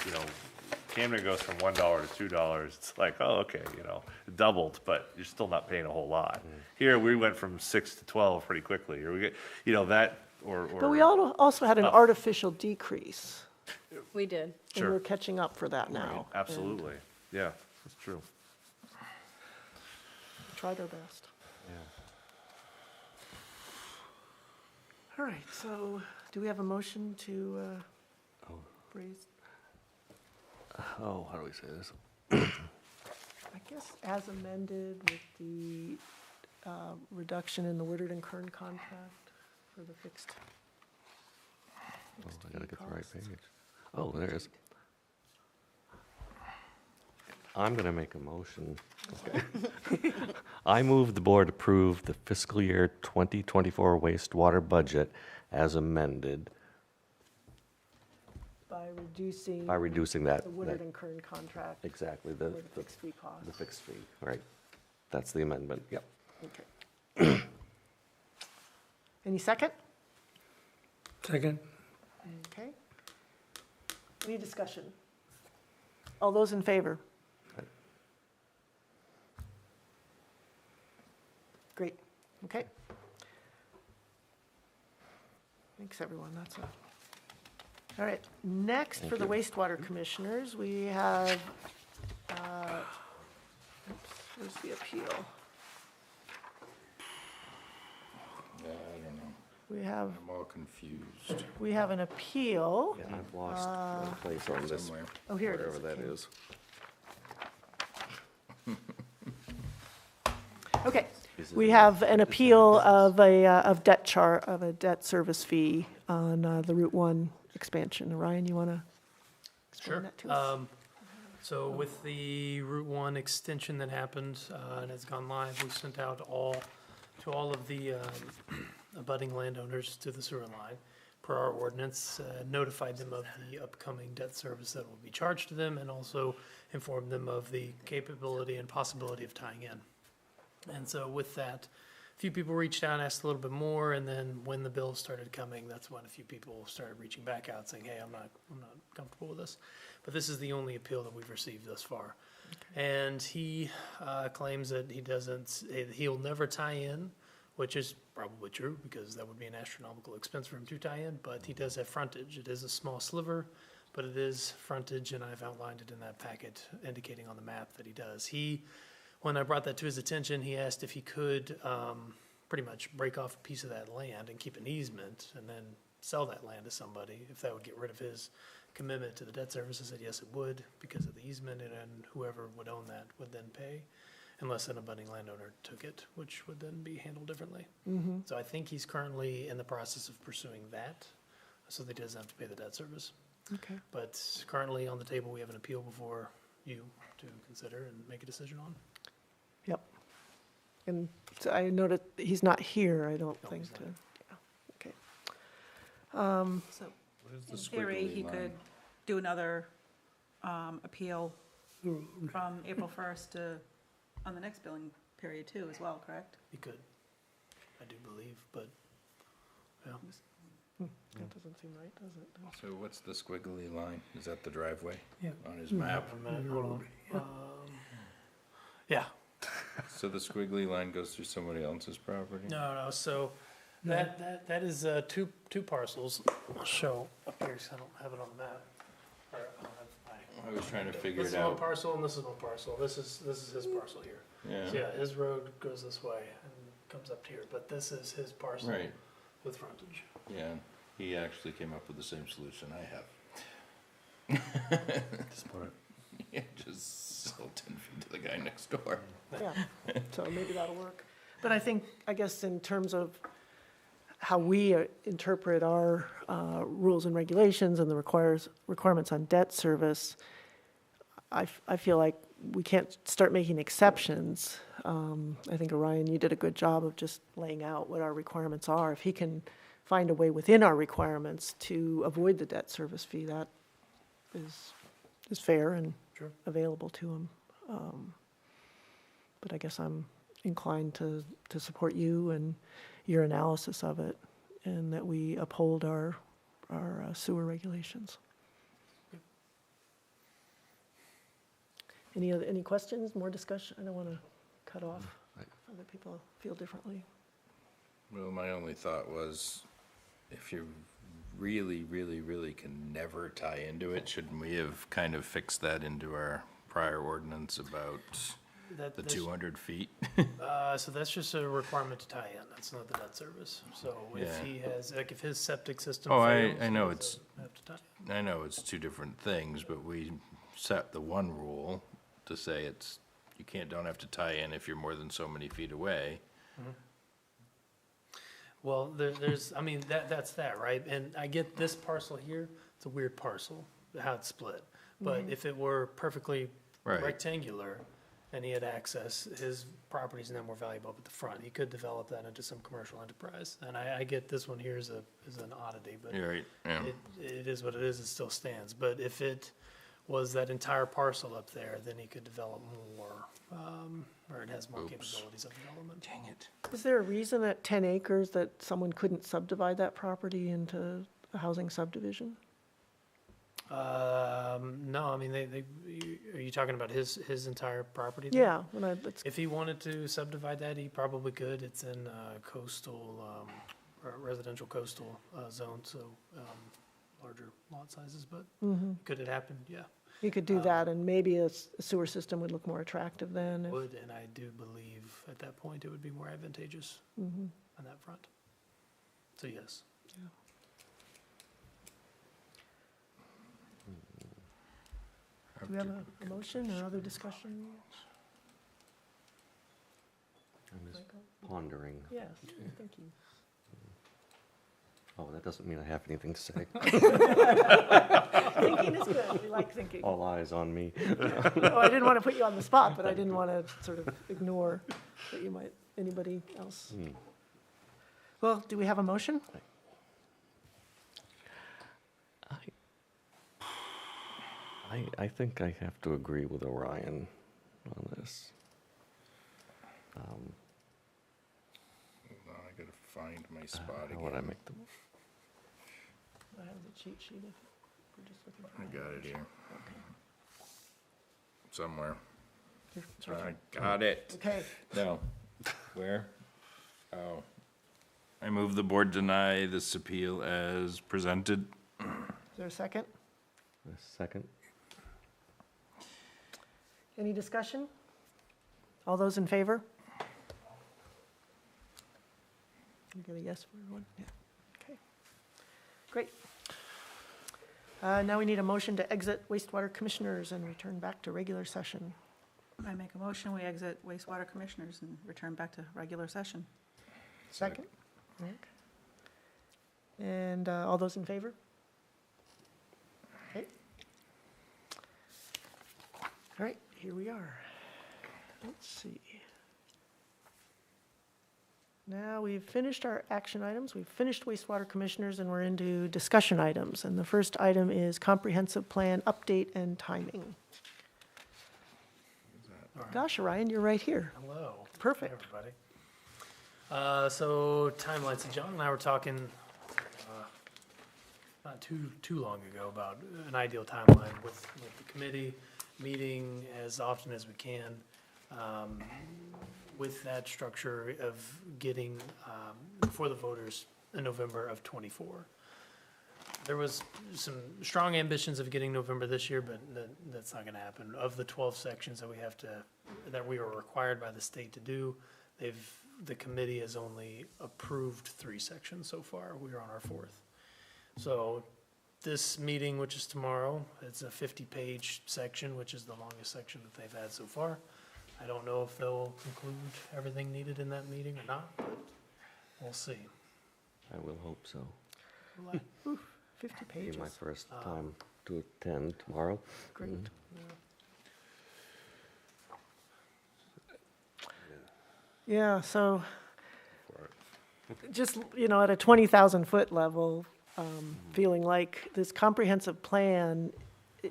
Camden goes from $1 to $2. It's like, oh, okay, it doubled, but you're still not paying a whole lot. Here, we went from 6 to 12 pretty quickly, or we get, that, or. but we also had an artificial decrease, We did. and we're Sure, catching up for that now. absolutely, yeah, that's true. And tried our best. Yeah. All right, so do we have a motion to raise, Oh, how do we say this? I guess, as amended with the reduction in the Woodard and Kern contract for the fixed? Oh, I gotta get the right costs. page. Oh, there it is. I'm gonna make a motion. Okay. I move the board approve the fiscal year 2024 wastewater budget as amended By reducing by reducing that. the Woodard and Kern contract Exactly, for the the fixed fee cost. the fixed fee, right. That's the amendment, yep. Okay. Any second? Second? Okay. Any discussion? All those in favor? Great, okay. Thanks, everyone, that's a. All right, next for the wastewater commissioners, we have, where's the appeal? Yeah, I don't know. We I'm all confused have an appeal. Yeah, I've lost one place on this, somewhere. Oh, here it is. whatever that okay. is. Okay, Is it we in have the- an is it in appeal the- of a debt service fee on the Route 1 expansion. Ryan, you want to explain Sure. that to us? So with the Route 1 extension that happened and has gone live, we sent out to all of the abutting landowners to the sewer line, per our ordinance, notified them of the upcoming debt service that will be charged to them, and also informed them of the capability and possibility of tying in. And so with that, a few people reached out and asked a little bit more, and then when the bills started coming, that's when a few people started reaching back out saying, hey, I'm not comfortable with this. But this is the only appeal that we've received thus far. And he claims that he'll never tie in, which is probably true, because that would be an astronomical expense for him to tie in, but he does have frontage. It is a small sliver, but it is frontage, and I've outlined it in that packet, indicating on the map that he does. When I brought that to his attention, he asked if he could pretty much break off a piece of that land and keep an easement, and then sell that land to somebody, if that would get rid of his commitment to the debt service. I said, yes, it would, because of the easement, and whoever would own that would then pay, unless an abutting landowner took it, which would then be handled differently. So I think he's currently in the process of pursuing that, so that he doesn't have to pay the debt service. Okay. But currently on the table, we have an appeal before you to consider and make a decision on. Yep. And so I noted he's not here, I don't No, think, he's not. yeah, okay. So Where's the in theory, he squiggly could line? do another appeal from April 1st to, on the next billing period too, as well, correct? He could, I do believe, but, yeah. That doesn't seem right, does it? So what's the squiggly line? Is that the driveway Yeah. on his map? Hold on. Yeah, So the squiggly line goes through somebody else's property? no, so that is two parcels. I'll show up here, 'cause I don't have it on the map. Or, I don't have I was trying to my- figure This it is one out. parcel, and this is one parcel. This is his parcel here. So Yeah, yeah, his road goes this way and comes up here, but this is his parcel right, with frontage. yeah. He actually came up with the same solution I have. Yeah, just sell 10 feet to the guy next door. Yeah, so maybe that'll work. But I think, I guess in terms of how we interpret our rules and regulations and the requirements on debt service, I feel like we can't start making exceptions. I think, Orion, you did a good job of just laying out what our requirements are. If he can find a way within our requirements to avoid the debt service fee, that is fair and Sure. available to him. But I guess I'm inclined to support you and your analysis of it, and that we uphold our sewer regulations. Any questions, more discussion? I don't want to cut off. Other people feel differently. Well, my only thought was, if you really, really, really can never tie into it, shouldn't we have kind of fixed that into our prior ordinance about the That's- 200 feet? So that's just a requirement to tie in, that's not the debt service. So if Yeah. he has, like, if his septic system Oh, fails. I know he it's- doesn't have to tie in. I know it's two different things, but we set the one rule to say don't have to tie in if you're more than so many feet away. Well, there's, I mean, that's that, right? And I get this parcel here, it's a weird parcel, how it's split. But if it were perfectly Right. rectangular and he had access, his property's now more valuable up at the front. He could develop that into some commercial enterprise. And I get this one here is an oddity, but You're right, yeah. it is what it is, it still stands. But if it was that entire parcel up there, then he could develop more, or it has more Oops. capabilities of development. Dang it. Is there a reason at 10 acres that someone couldn't subdivide that property into a housing subdivision? No, I mean, are you talking about his entire property? there? Yeah, If he wanted to subdivide that, he probably could. It's in coastal, or residential coastal zone, so larger lot sizes, but could it happen? Yeah, you could do that, and maybe a sewer system would look more attractive then. it if- would, and I do believe at that point it would be more advantageous Mhm. on that front. So yes. Do we have a motion or other discussion? I'm just Michael? pondering. Yes, thank you. Oh, that doesn't mean I have anything to say. Thinking is good, we like thinking. All eyes on me. Oh, I didn't want to put you on the spot, but I didn't want to sort of ignore that you might, anybody else? Well, do we have a motion? I think I have to agree with Orion on this. Hold on, I gotta find my spot How would I again. make them? I have the cheat sheet if we're just looking for. I got it here. Somewhere. It's right I got it. Okay, No. Where? Oh. I move the board deny this appeal as presented. is there a second? A second? Any discussion? All those in favor? You get a yes for everyone? Yeah, okay. Great. Now we need a motion to exit wastewater commissioners and return back to regular session. I make a motion, we exit wastewater commissioners and return back to regular session. Second? Rick? And all those in favor? Okay. All right, here we are. Let's see. Now, we've finished our action items, we've finished wastewater commissioners, and we're into discussion items. And the first item is comprehensive plan update and timing. Gosh, Orion, you're right here. Hello. Perfect. Hey, everybody. So timelines, so John and I were talking, not too long ago about an ideal timeline with the committee, meeting as often as we can, with that structure of getting, before the voters in November of '24. There was some strong ambitions of getting November this year, but that's not gonna happen. Of the 12 sections that that we are required by the state to do, the committee has only approved 3 sections so far. We are on our 4th. So this meeting, which is tomorrow, it's a 50-page section, which is the longest section that they've had so far. I don't know if they'll include everything needed in that meeting or not, but we'll see. I will hope so. 50 Be pages. my first time to attend tomorrow. Great. Yeah, so just, at a 20,000-foot level, feeling like this comprehensive plan,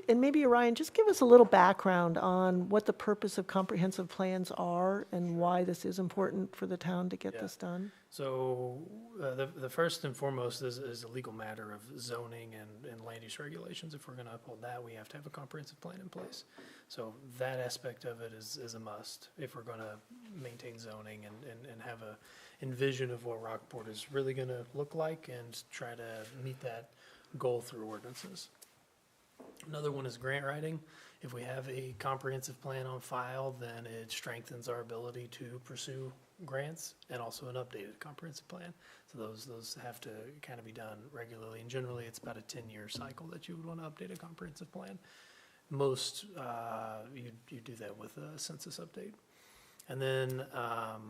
and maybe Orion, just give us a little background on what the purpose of comprehensive plans are and why this is important for the town to get this done. So the first and foremost is a legal matter of zoning and land use regulations. If we're going to uphold that, we have to have a comprehensive plan in place. So that aspect of it is a must if we're going to maintain zoning and have a envision of what Rockport is really going to look like and try to meet that goal through ordinances. Another one is grant writing. If we have a comprehensive plan on file, then it strengthens our ability to pursue grants and also an updated comprehensive plan. So those have to kind of be done regularly, and generally it's about a 10-year cycle that you would want to update a comprehensive plan. Most, you do that with a census update. And then,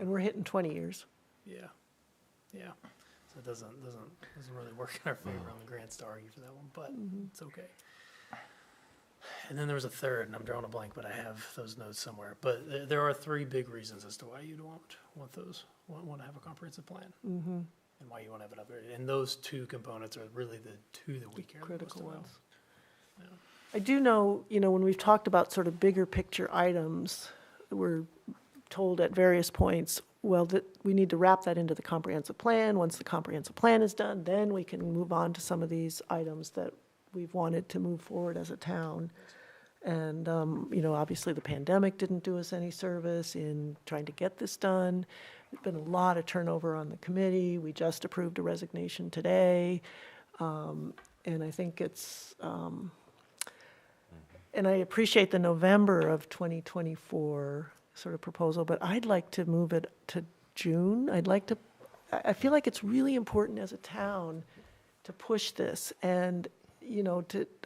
And we're hitting 20 years. yeah. So it doesn't really work in our favor on the grants to argue for that one, but it's okay. And then there was a third, and I'm drawing a blank, but I have those notes somewhere. But there are 3 big reasons as to why you'd want to have a comprehensive plan. And why you want to have it updated. And those 2 components are really the 2 that we care the most Critical about. ones. Yeah. I do know, when we've talked about sort of bigger picture items, we're told at various points, well, that we need to wrap that into the comprehensive plan. Once the comprehensive plan is done, then we can move on to some of these items that we've wanted to move forward as a town. And, obviously the pandemic didn't do us any service in trying to get this done. There's been a lot of turnover on the committee. We just approved a resignation today. And I think it's, and I appreciate the November of 2024 sort of proposal, but I'd like to move it to June. I feel like it's really important as a town to push this. And,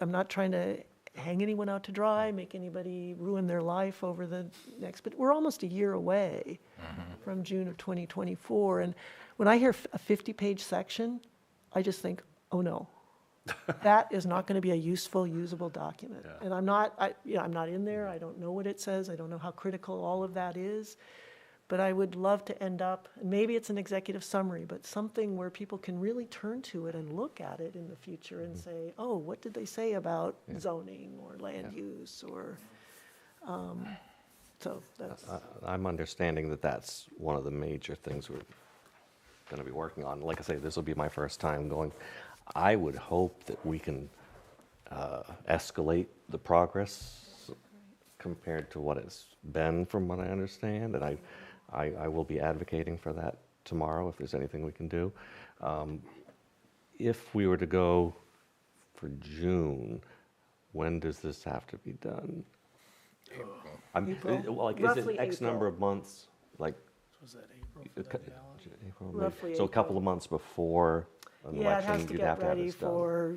I'm not trying to hang anyone out to dry, make anybody ruin their life over the next, but we're almost a year away from June of 2024. And when I hear a 50-page section, I just think, oh no, that is not going to be a useful, usable document. Yeah. And I'm not in there. I don't know what it says. I don't know how critical all of that is. But I would love to end up, and maybe it's an executive summary, but something where people can really turn to it and look at it in the future and say, oh, what did they say about zoning or land use or, so that's, I'm understanding that that's one of the major things we're going to be working on. Like I say, this will be my first time going. I would hope that we can escalate the progress compared to what it's been, from what I understand, and I will be advocating for that tomorrow if there's anything we can do. If we were to go for June, when does this have to be done? April? Like, is Roughly it X number April. of months? Like, Was that April for that ballot? April, May? Roughly So a couple April. of months before an yeah, it has election, to you'd get have to have ready this done. for,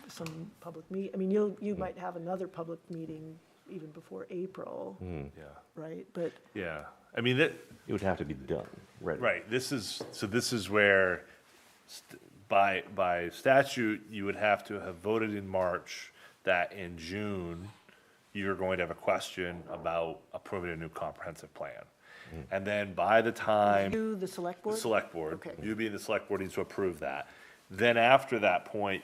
some public I mean, you might have another public meeting even before April, Yeah, right? But yeah. I mean, that, It would have to be done, ready. right, this is where, by statute, you would have to have voted in March that in June, you're going to have a question about approving a new comprehensive plan. And then by the time. you, the select board? Select board. Okay. You being the select board needs to approve that. Then after that point,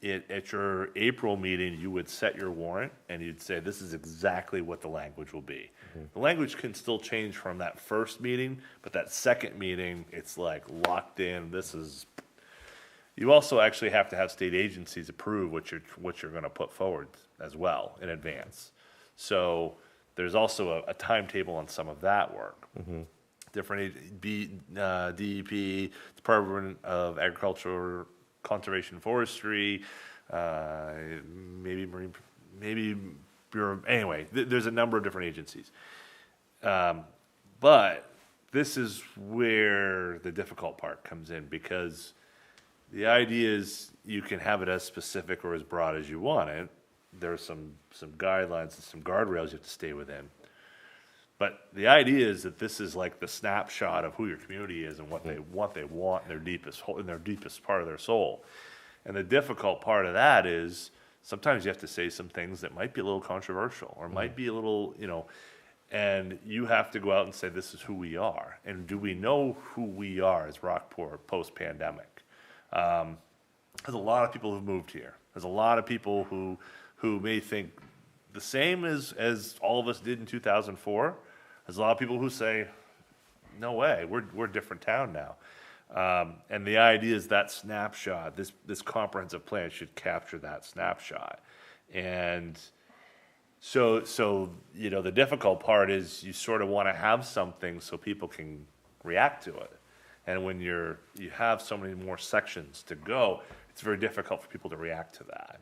at your April meeting, you would set your warrant and you'd say, this is exactly what the language will be. The language can still change from that first meeting, but that second meeting, it's like locked in, this is. You also actually have to have state agencies approve what you're gonna put forward as well in advance. So there's also a timetable on some of that work. Different DEP, Department of Agriculture, Conservation Forestry, maybe Marine, maybe Bureau, anyway, there's a number of different agencies. But this is where the difficult part comes in, because the idea is you can have it as specific or as broad as you want it. There are some guidelines and some guardrails you have to stay within. But the idea is that this is like the snapshot of who your community is and what they want in their deepest part of their soul. And the difficult part of that is sometimes you have to say some things that might be a little controversial or might be a little, and you have to go out and say, this is who we are. And do we know who we are as Rockport post-pandemic? There's a lot of people who've moved here. There's a lot of people who may think the same as all of us did in 2004. There's a lot of people who say, no way, we're a different town now. And the idea is that snapshot, this comprehensive plan should capture that snapshot. And so the difficult part is you sort of want to have something so people can react to it. And when you have so many more sections to go, it's very difficult for people to react to that.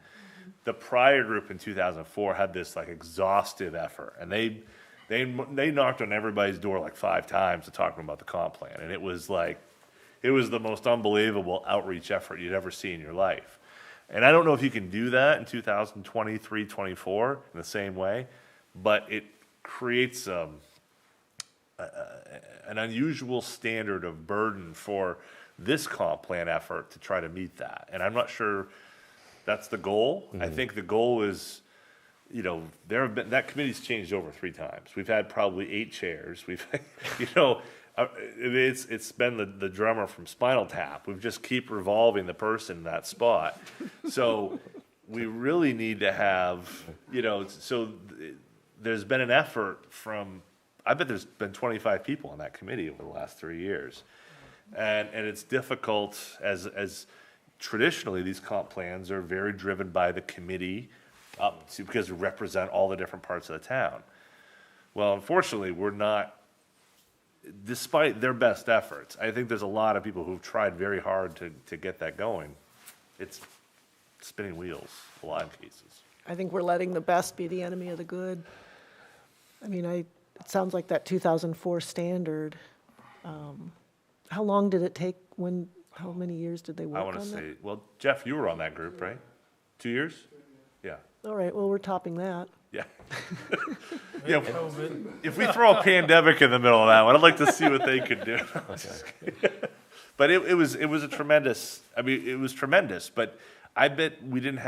The prior group in 2004 had this like exhaustive effort, and they knocked on everybody's door like 5 times to talk about the comp plan, and it was the most unbelievable outreach effort you'd ever see in your life. And I don't know if you can do that in 2023, 24 in the same way, but it creates an unusual standard of burden for this comp plan effort to try to meet that. And I'm not sure that's the goal. I think the goal is, that committee's changed over 3 times. We've had probably 8 chairs. We've, it's been the drummer from Spinal Tap. We've just keep revolving the person in that spot. So we really need to have, so there's been an effort from, I bet there's been 25 people on that committee over the last 3 years. And it's difficult as traditionally these comp plans are very driven by the committee up to, because we represent all the different parts of the town. Well, unfortunately, we're not, despite their best efforts. I think there's a lot of people who've tried very hard to get that going. It's spinning wheels a lot of cases. I think we're letting the best be the enemy of the good. I mean, it sounds like that 2004 standard. How long did it take how many years did they work I on want that? to say, well, Jeff, you were on that group, right? 2 years? Yeah. All right, well, we're topping that. Yeah. Yeah. If we throw a pandemic in the middle of that one, I'd like to see what they could do. But it was a tremendous. I mean, it was tremendous. But I bet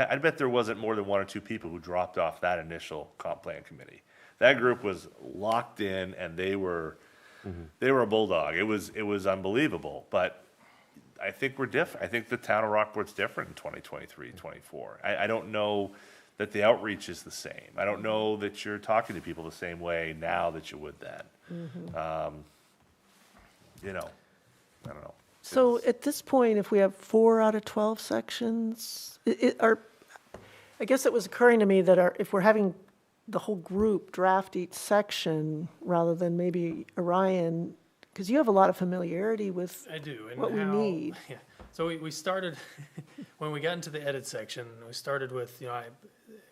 I bet there wasn't more than 1 or 2 people who dropped off that initial comp plan committee. That group was locked in, and they were they were a bulldog. It was unbelievable, but I think we're different. I think the town of Rockport's different in 2023, 24. I don't know that the outreach is the same. I don't know that you're talking to people the same way now that you would then. You know, I don't know. So at this point, if we have 4 out of 12 sections, I guess it was occurring to me that if we're having the whole group draft each section rather than maybe Orion, because you have a lot of familiarity with I do. And what we how- need. Yeah. So we started, when we got into the edit section, we started with,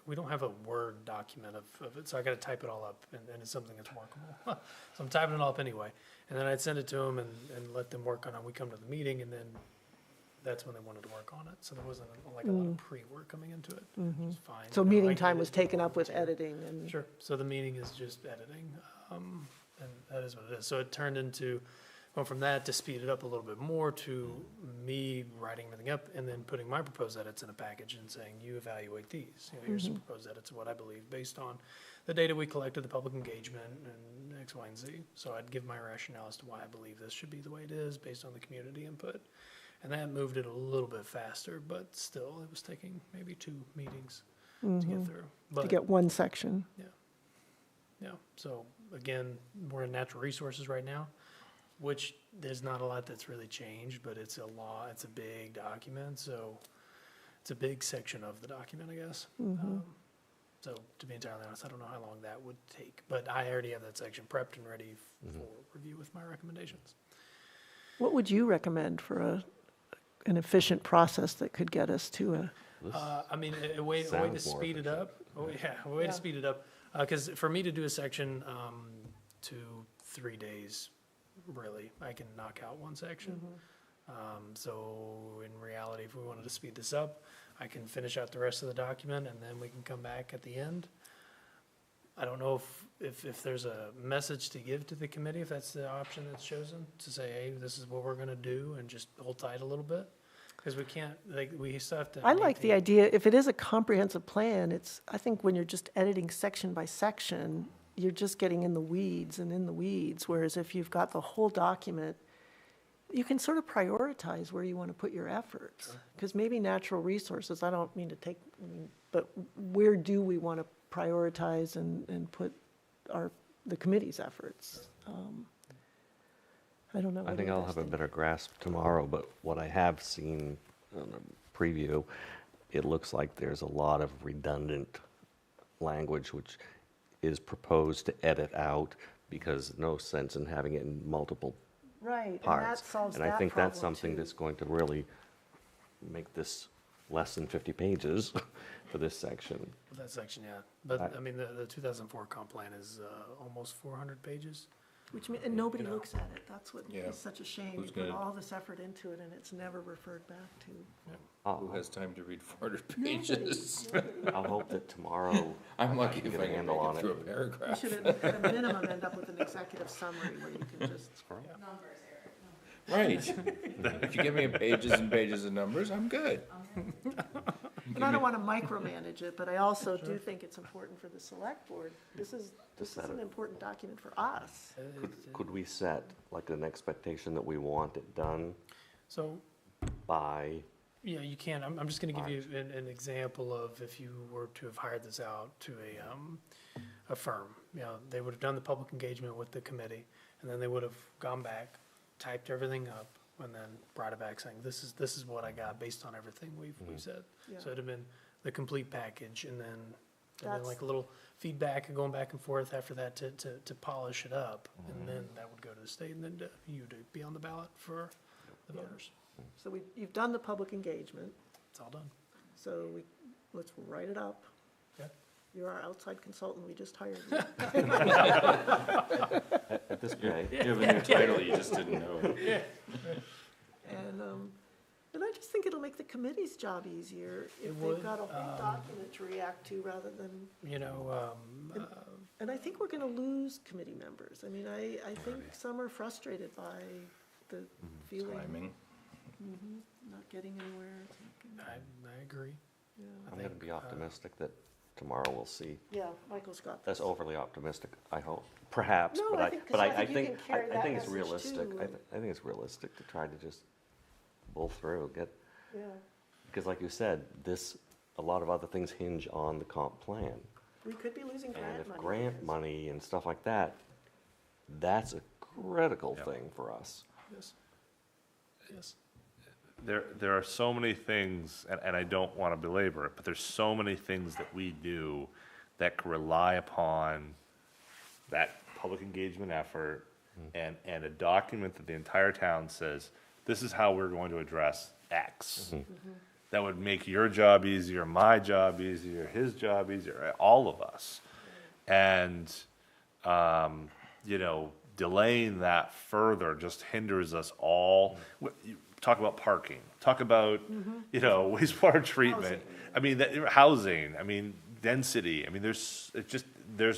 we don't have a Word document of it, so I gotta type it all up, and it's something that's workable. So I'm typing it all up anyway, and then I'd send it to them and let them work on it. We come to the meeting, and then that's when they wanted to work on it, so there wasn't like a lot of pre-work coming into it. It was fine. So You know, meeting like, time it was is taken up with performance, editing and. Sure, so the meeting is just editing, and that is what it is. So it turned into, went from that to speed it up a little bit more to me writing everything up and then putting my proposed edits in a package and saying, you evaluate these. Here's some proposed edits of what I believe based on the data we collected, the public engagement, and X, Y, and Z. So I'd give my rationale as to why I believe this should be the way it is based on the community input. And that moved it a little bit faster, but still, it was taking maybe 2 meetings to get through. To But get one section. yeah, so again, we're in natural resources right now, which there's not a lot that's really changed, but it's a law, it's a big document, so it's a big section of the document, I guess. So to be entirely honest, I don't know how long that would take, but I already have that section prepped and ready for review with my recommendations. What would you recommend for an efficient process that could get us to a? I mean, a way to Sounds more speed it up, a way to speed it up, because for me to do a section, 2-3 days, really, I can knock out one section. So in reality, if we wanted to speed this up, I can finish out the rest of the document and then we can come back at the end. I don't know if there's a message to give to the committee, if that's the option that's chosen, to say, hey, this is what we're gonna do, and just hold tight a little bit. Because we can't, like, we still have to. I like the maintain- idea, if it is a comprehensive plan, I think when you're just editing section by section, you're just getting in the weeds, whereas if you've got the whole document, you can sort of prioritize where you want to put your efforts. Because maybe natural resources, I don't mean to take, but where do we want to prioritize and put the committee's efforts? I don't know. I What think do you I'll guys have a think? better grasp tomorrow, but what I have seen on a preview, it looks like there's a lot of redundant language which is proposed to edit out because no sense in having it in multiple Right, and that parts. solves And that I think that's problem, something too. that's going to really make this less than 50 pages for this section. That section, yeah. But, I- I mean, the 2004 comp plan is almost 400 pages. And nobody You know. looks at it. That's what Yeah. is such a shame. You Who's put gonna- all this effort into it and it's never referred back to. Who has time to read 400 pages? I'll hope that tomorrow, I'm lucky if Get a I can handle make on it it. through a You paragraph. should, at a minimum, end up with an executive summary where you can just, Right. If you give me pages and pages of numbers, I'm good. and I don't want to micromanage it, but I also do think it's important for the select board. This is set an it. important document for us. could we set like an expectation that we want it done So, by, yeah, you can. I'm just gonna give you an example of if you were to have hired this out to a firm. You know, they would have done the public engagement with the committee, and then they would have gone back, typed everything up, and then brought it back saying, this is what I got based on everything we've said. Yeah. So it'd have been the complete package, and then That's- like a little feedback and going back and forth after that to polish it up. And then that would go to the state, and then to you to be on the ballot for the voters. So you've done the public engagement, It's all done. so let's write it up. Yeah. You're our outside consultant, we just hired you. at this point, You have a new title, you just didn't know. And I just think it'll make the committee's job easier if It they've would, got a whole document to react to rather than, You know, and I think we're gonna lose committee members. I mean, I think some are frustrated by the feeling, Timing. not getting anywhere. I agree. Yeah. I'm going to be optimistic that tomorrow we'll see. Yeah, Michael's got this. That's overly optimistic, I hope, perhaps, No, but I I, think- 'cause but I I think you think, can carry that think it's message realistic. too. I think it's realistic to try to just pull through, Yeah. because like you said, a lot of other things hinge on the comp plan. We could be losing And grant if money. grant because- money and stuff like that, that's a critical thing for us. Yes. Yes. There are so many things, and I don't want to belabor it, but there's so many things that we do that can rely upon that public engagement effort and a document that the entire town says, this is how we're going to address X. That would make your job easier, my job easier, his job easier, all of us. And, you know, delaying that further just hinders us all. You talk about parking, talk about, you know, wastewater treatment. I mean, housing, I mean, density, I mean, there's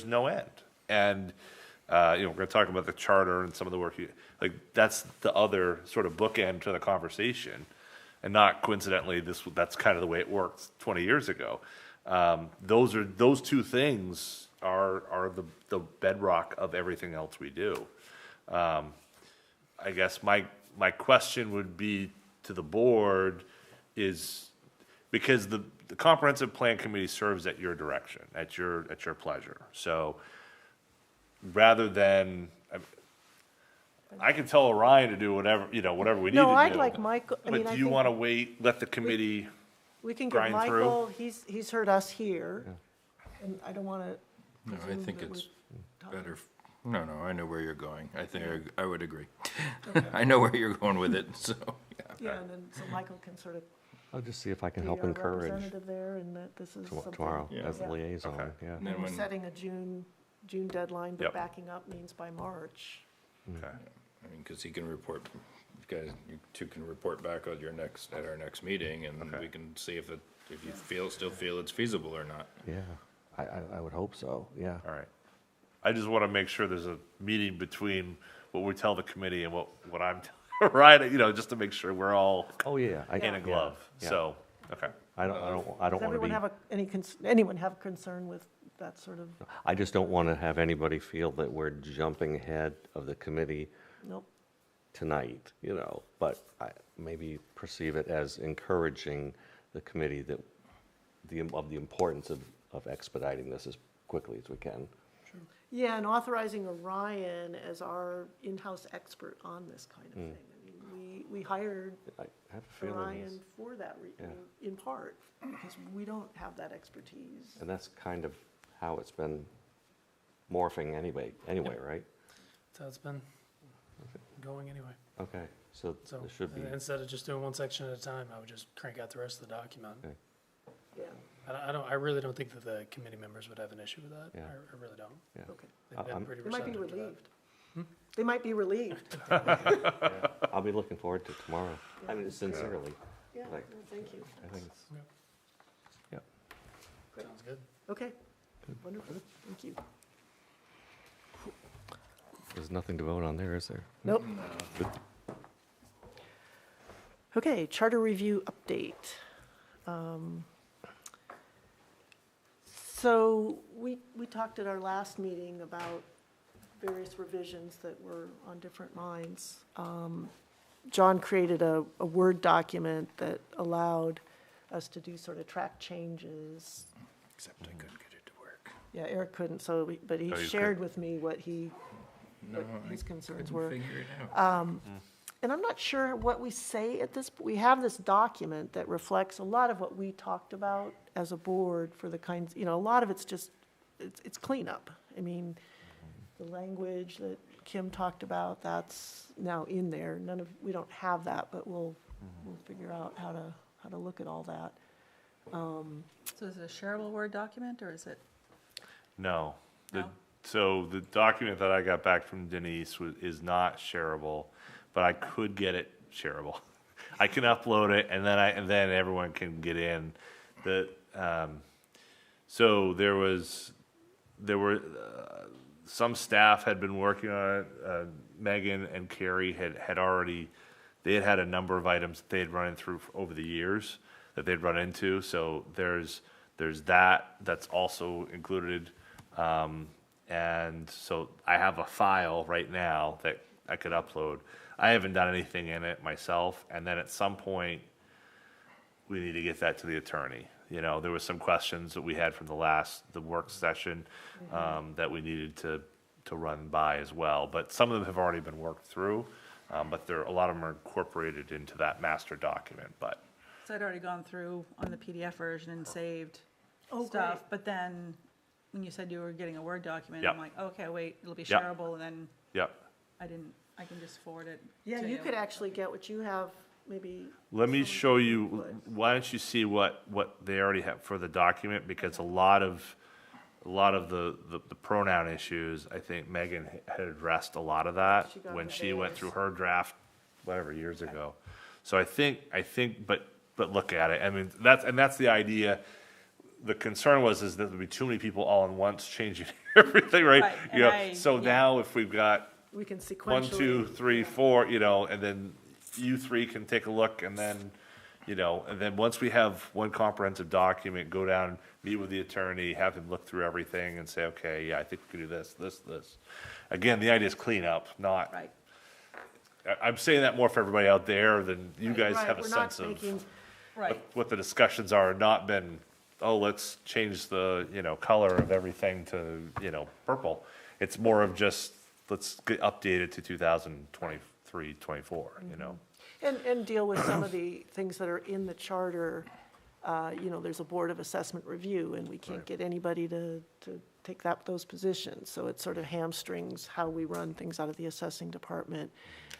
no end. And, you know, we're gonna talk about the charter and some of the work like, that's the other sort of bookend to the conversation. And not coincidentally, that's kind of the way it worked 20 years ago. Those two things are the bedrock of everything else we do. I guess my question would be to the board is, because the comprehensive plan committee serves at your direction, at your pleasure. So rather than, I can tell Orion to do whatever, you know, whatever we need to do. No, I'd like Michael, I mean, But I do you think want to wait, let the committee, we can give grind through? Michael, he's heard us here. And I don't want to. No, I think it's better, no, I know where you're going. I think I would agree. I know where you're going with it, so, yeah. Yeah, and then, so Michael can sort of I'll just see if I can be help our encourage representative there, and that this is something. tomorrow Yeah. as the Yeah. liaison, Okay. yeah. And then We're when, setting a June deadline, but Yep. backing up means by March. okay. I mean, because he can report, you two can report back at our next meeting, and Okay. we can see if you still feel it's feasible or not. Yeah, I would hope so, yeah. All right. I just want to make sure there's a meeting between what we tell the committee and what I'm, right, you know, just to make sure we're all Oh, yeah. in a glove. Yeah. So, okay. I don't Does want to everyone be, have anyone have concern with that sort of, I just don't want to have anybody feel that we're jumping ahead of the committee nope, tonight, you know, but I maybe perceive it as encouraging the committee that of the importance of expediting this as quickly as we can. yeah, and authorizing Orion as our in-house expert on this kind of thing. I mean, we hired I have a feeling, Orion for that, Yeah. in part, because we don't have that expertise. and that's kind of how it's been morphing anyway, right? That's how it's been going anyway. Okay, so So there should be, instead of just doing one section at a time, I would just crank out the rest of the document. Okay. Yeah, I really don't think that the committee members would have an issue with that. Yeah. I really don't. yeah. okay. They've been I'm- pretty They might be receptive to that. relieved. They might be relieved. I'll be looking forward to tomorrow. I mean, sincerely, Yeah, no, Like- thank you. I think it's, Yeah. yeah. Sounds good. Okay, wonderful, thank you. There's nothing to vote on there, is there? Nope. Okay, charter review update. So we talked at our last meeting about various revisions that were on different minds. John created a Word document that allowed us to do sort of track changes. Except I couldn't get it to work. Yeah, Eric couldn't, but he Oh, you shared with me what No, his concerns couldn't were. figure it out. And I'm not sure what we say at this, we have this document that reflects a lot of what we talked about as a board for the kinds, you know, a lot of it's just, it's cleanup. I mean, the language that Kim talked about, that's now in there. We don't have that, but we'll figure out how to look at all that. So is it a shareable Word document, or is it? No. No? So the document that I got back from Denise is not shareable, but I could get it shareable. I can upload it, and then everyone can get in. So there were some staff had been working on it. Megan and Carrie had already, they had had a number of items that they had run through over the years that they'd run into. So there's There's that's also included. And so I have a file right now that I could upload. I haven't done anything in it myself, and then at some point, we need to get that to the attorney. You know, there was some questions that we had from the work session, that we needed to run by as well. But some of them have already been worked through, but a lot of them are incorporated into that master document, but. So I'd already gone through on the PDF version and saved Oh, stuff, great. but then when you said you were getting a Word document, Yep. I'm like, okay, wait, it'll be Yep. shareable, and then Yep. I can just forward it Yeah, to you could actually get what you have, maybe. Let me some show you, input. why don't you see what they already have for the document, because a lot of the pronoun issues, I think Megan had addressed a lot of that She got when it she went theirs. through her draft, whatever, years ago. So I think, but look at it, I mean, that's the idea. The concern is that there'd be too many people all in once changing everything, right? Right, You know, and so yeah. now if we've got We can sequentially. 1, 2, 3, 4, you know, and then you three can take a look, and then, you know, and then once we have one comprehensive document, go down, meet with the attorney, have him look through everything and say, okay, yeah, I think we could do this. Again, the idea is clean up, not, Right. I'm saying that more for everybody out there than you guys Right, have a we're not sense of making- Right. what the discussions are, not been, oh, let's change the, color of everything to, purple. It's more of just, let's get updated to 2023, 24, you know? And deal with some of the things that are in the charter. There's a Board of Assessment Review, and we can't get anybody to take those positions. So it sort of hamstrings how we run things out of the assessing department.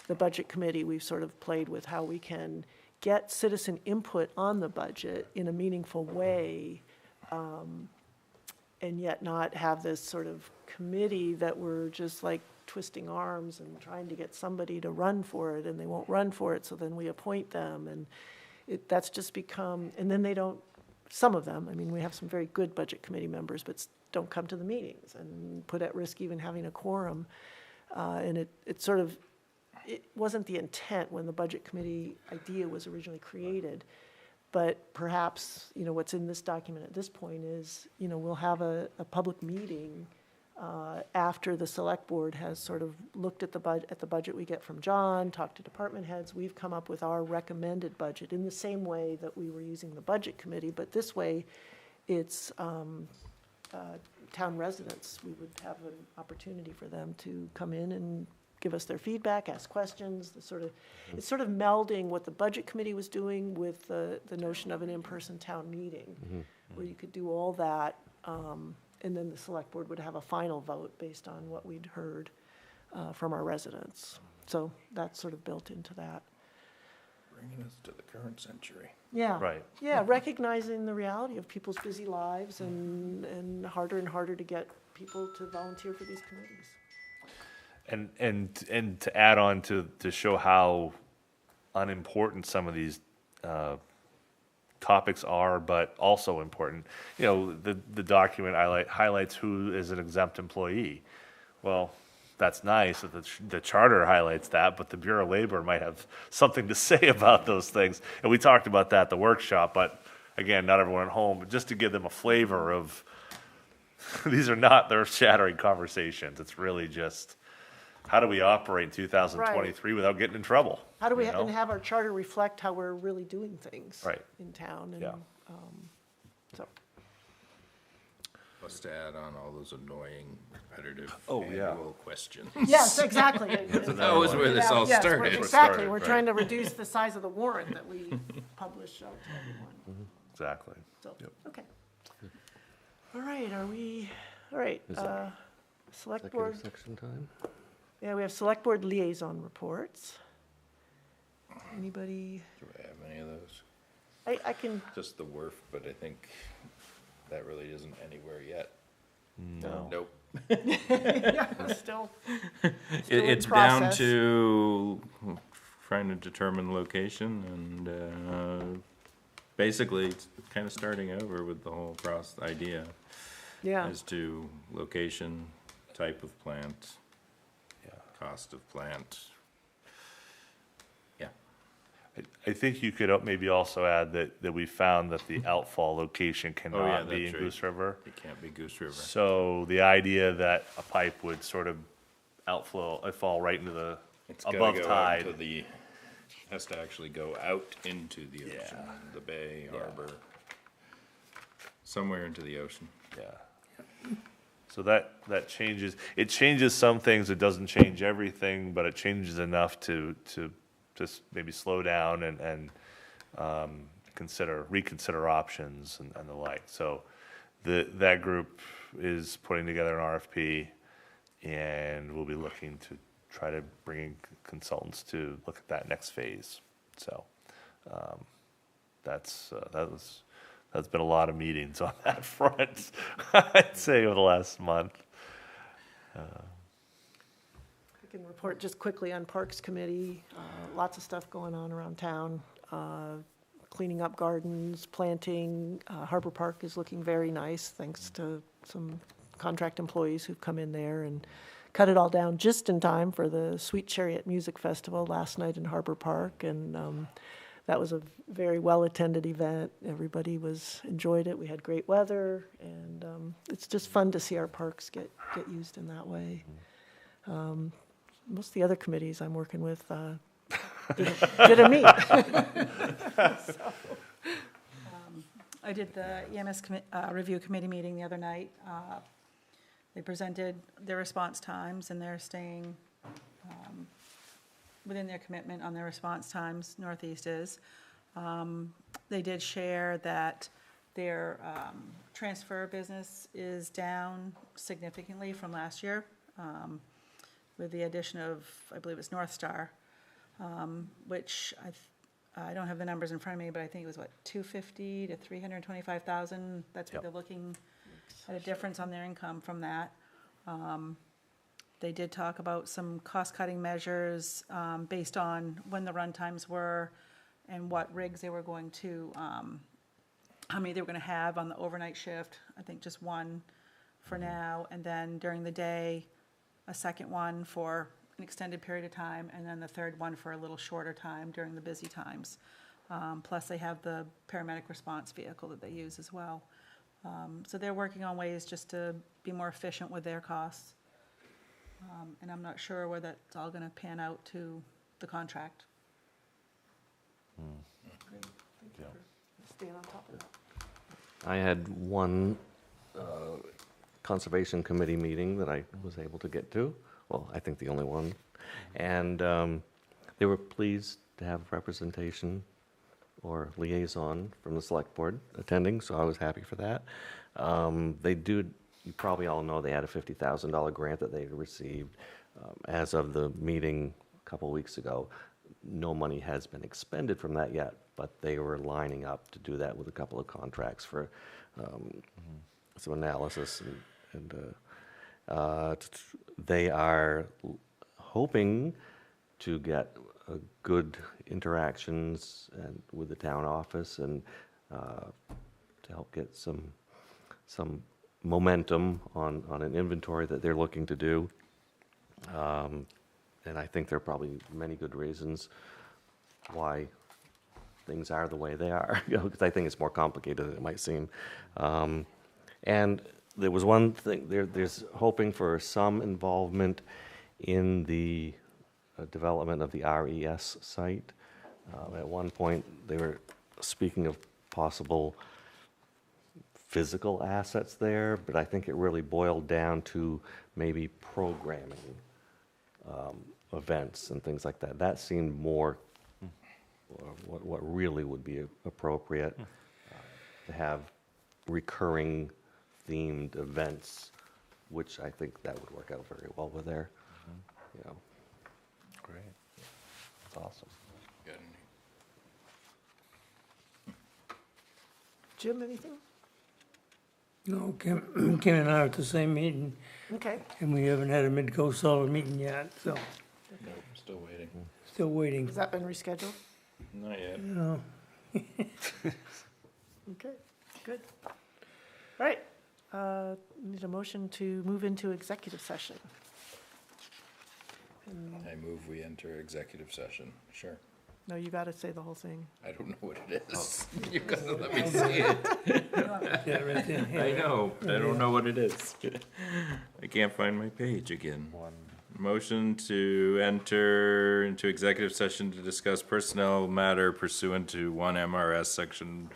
The Budget Committee, we've sort of played with how we can get citizen input on the budget in a meaningful way, and yet not have this sort of committee that we're just like twisting arms and trying to get somebody to run for it, and they won't run for it, so then we appoint them, and that's just become, and then they don't, some of them, I mean, we have some very good Budget Committee members, but don't come to the meetings and put at risk even having a quorum. And it wasn't the intent when the Budget Committee idea was originally created. But perhaps, what's in this document at this point is, we'll have a public meeting after the Select Board has sort of looked at the budget we get from John, talked to department heads. We've come up with our recommended budget in the same way that we were using the Budget Committee, but this way it's town residents. We would have an opportunity for them to come in and give us their feedback, ask questions, it's sort of melding what the Budget Committee was doing with the notion of an in-person town meeting, where you could do all that, and then the Select Board would have a final vote based on what we'd heard from our residents. So that's sort of built into that. Bringing us to the current century. Yeah. Right. Yeah, recognizing the reality of people's busy lives and harder to get people to volunteer for these committees. And to add on to show how unimportant some of these topics are, but also important, the document highlights who is an exempt employee. Well, that's nice that the charter highlights that, but the Bureau of Labor might have something to say about those things. And we talked about that at the workshop, but again, not everyone at home, but just to give them a flavor of, these are not earth-shattering conversations. It's really just, how do we operate in 2023 without getting in trouble? How do we, you know? and have our charter reflect how we're really doing things Right. in town, and, Yeah. so. Plus to add on all those annoying repetitive Oh, yeah. annual questions. Yes, exactly. That was where this all Yes, started. exactly, we're right. trying to reduce the size of the warrant that we publish out to everyone, Exactly. so, Yep. okay. All right, all right, Is that Select Board, Executive section time? yeah, we have Select Board liaison reports. Anybody, Do I have any of those? I can, Just the WRF, but I think that really isn't anywhere yet. No. Nope. yeah, still in It's down process. to trying to determine location and basically it's kind of starting over with the whole idea Yeah, as to location, type of plant, Yeah. cost of plant. Yeah. I think you could maybe also add that we found that the outfall location cannot be in that's right. Goose River. It can't be Goose River. So the idea that a pipe would sort of fall right into the It's gotta above go out tide. to the, has to actually go out into the ocean, Yeah. the bay, harbor, somewhere into the ocean. Yeah. So that changes, it changes some things, it doesn't change everything, but it changes enough to just maybe slow down and reconsider options and the like. So that group is putting together an RFP, and we'll be looking to try to bring in consultants to look at that next phase. So that's been a lot of meetings on that front, I'd say, over the last month. I can report just quickly on Parks Committee, lots of stuff going on around town, cleaning up gardens, planting. Harbor Park is looking very nice, thanks to some contract employees who've come in there and cut it all down just in time for the Sweet Chariot Music Festival last night in Harbor Park, and that was a very well-attended event. Everybody enjoyed it. We had great weather, and it's just fun to see our parks get used in that way. Most of the other committees I'm working with didn't meet. I did the EMS review committee meeting the other night. They presented their response times, and they're staying within their commitment on their response times, Northeast is. They did share that their transfer business is down significantly from last year, with the addition of, I believe it's North Star, which I don't have the numbers in front of me, but I think it was, what, 250 to 325,000? That's what Yep. they're looking at, a difference on their income from that. They did talk about some cost-cutting measures based on when the run times were and what rigs they were going to, how many they were going to have on the overnight shift. I think just one for now, and then during the day, a second one for an extended period of time, and then the third one for a little shorter time during the busy times. Plus, they have the paramedic response vehicle that they use as well. So they're working on ways just to be more efficient with their costs. And I'm not sure where that's all going to pan out to the contract. Great. Thank you for staying on top of that. I had one Conservation Committee meeting that I was able to get to. Well, I think the only one. And they were pleased to have representation or liaison from the Select Board attending, so I was happy for that. You probably all know they had a $50,000 grant that they had received. As of the meeting a couple weeks ago, no money has been expended from that yet, but they were lining up to do that with a couple of contracts for some analysis. And they are hoping to get good interactions with the town office and to help get some momentum on an inventory that they're looking to do. And I think there are probably many good reasons why things are the way they are, because I think it's more complicated than it might seem. And there was one thing, there's hoping for some involvement in the development of the RES site. At one point, they were speaking of possible physical assets there, but I think it really boiled down to maybe programming events and things like that. That seemed more what really would be appropriate, to have recurring themed events, which I think that would work out very well with there. You know. Great. That's awesome. Jim, anything? No, Kim and I are at the same meeting, Okay. and we haven't had a Mid-Coast Solid meeting yet, so I'm still waiting. still waiting. Has that been rescheduled? Not yet. You know, Okay, good. All right, need a motion to move into executive session. I move we enter executive session. Sure. No, you got to say the whole thing. I don't know what it is. You gotta let me see it. Yeah, right there. Yeah, I know, but I don't know what it is. I can't find my page again. Motion to enter into executive session to discuss personnel matter pursuant to 1 MRS section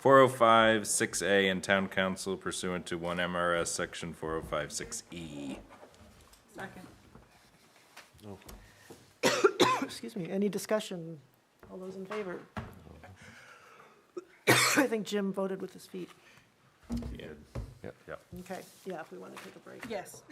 405-6A and town council pursuant to 1 MRS section 405-6E. Second. Excuse me, any discussion? All those in favor? I think Jim voted with his feet. Yeah. Yep. Yep. Okay, yeah, if we want to take a break. Yes.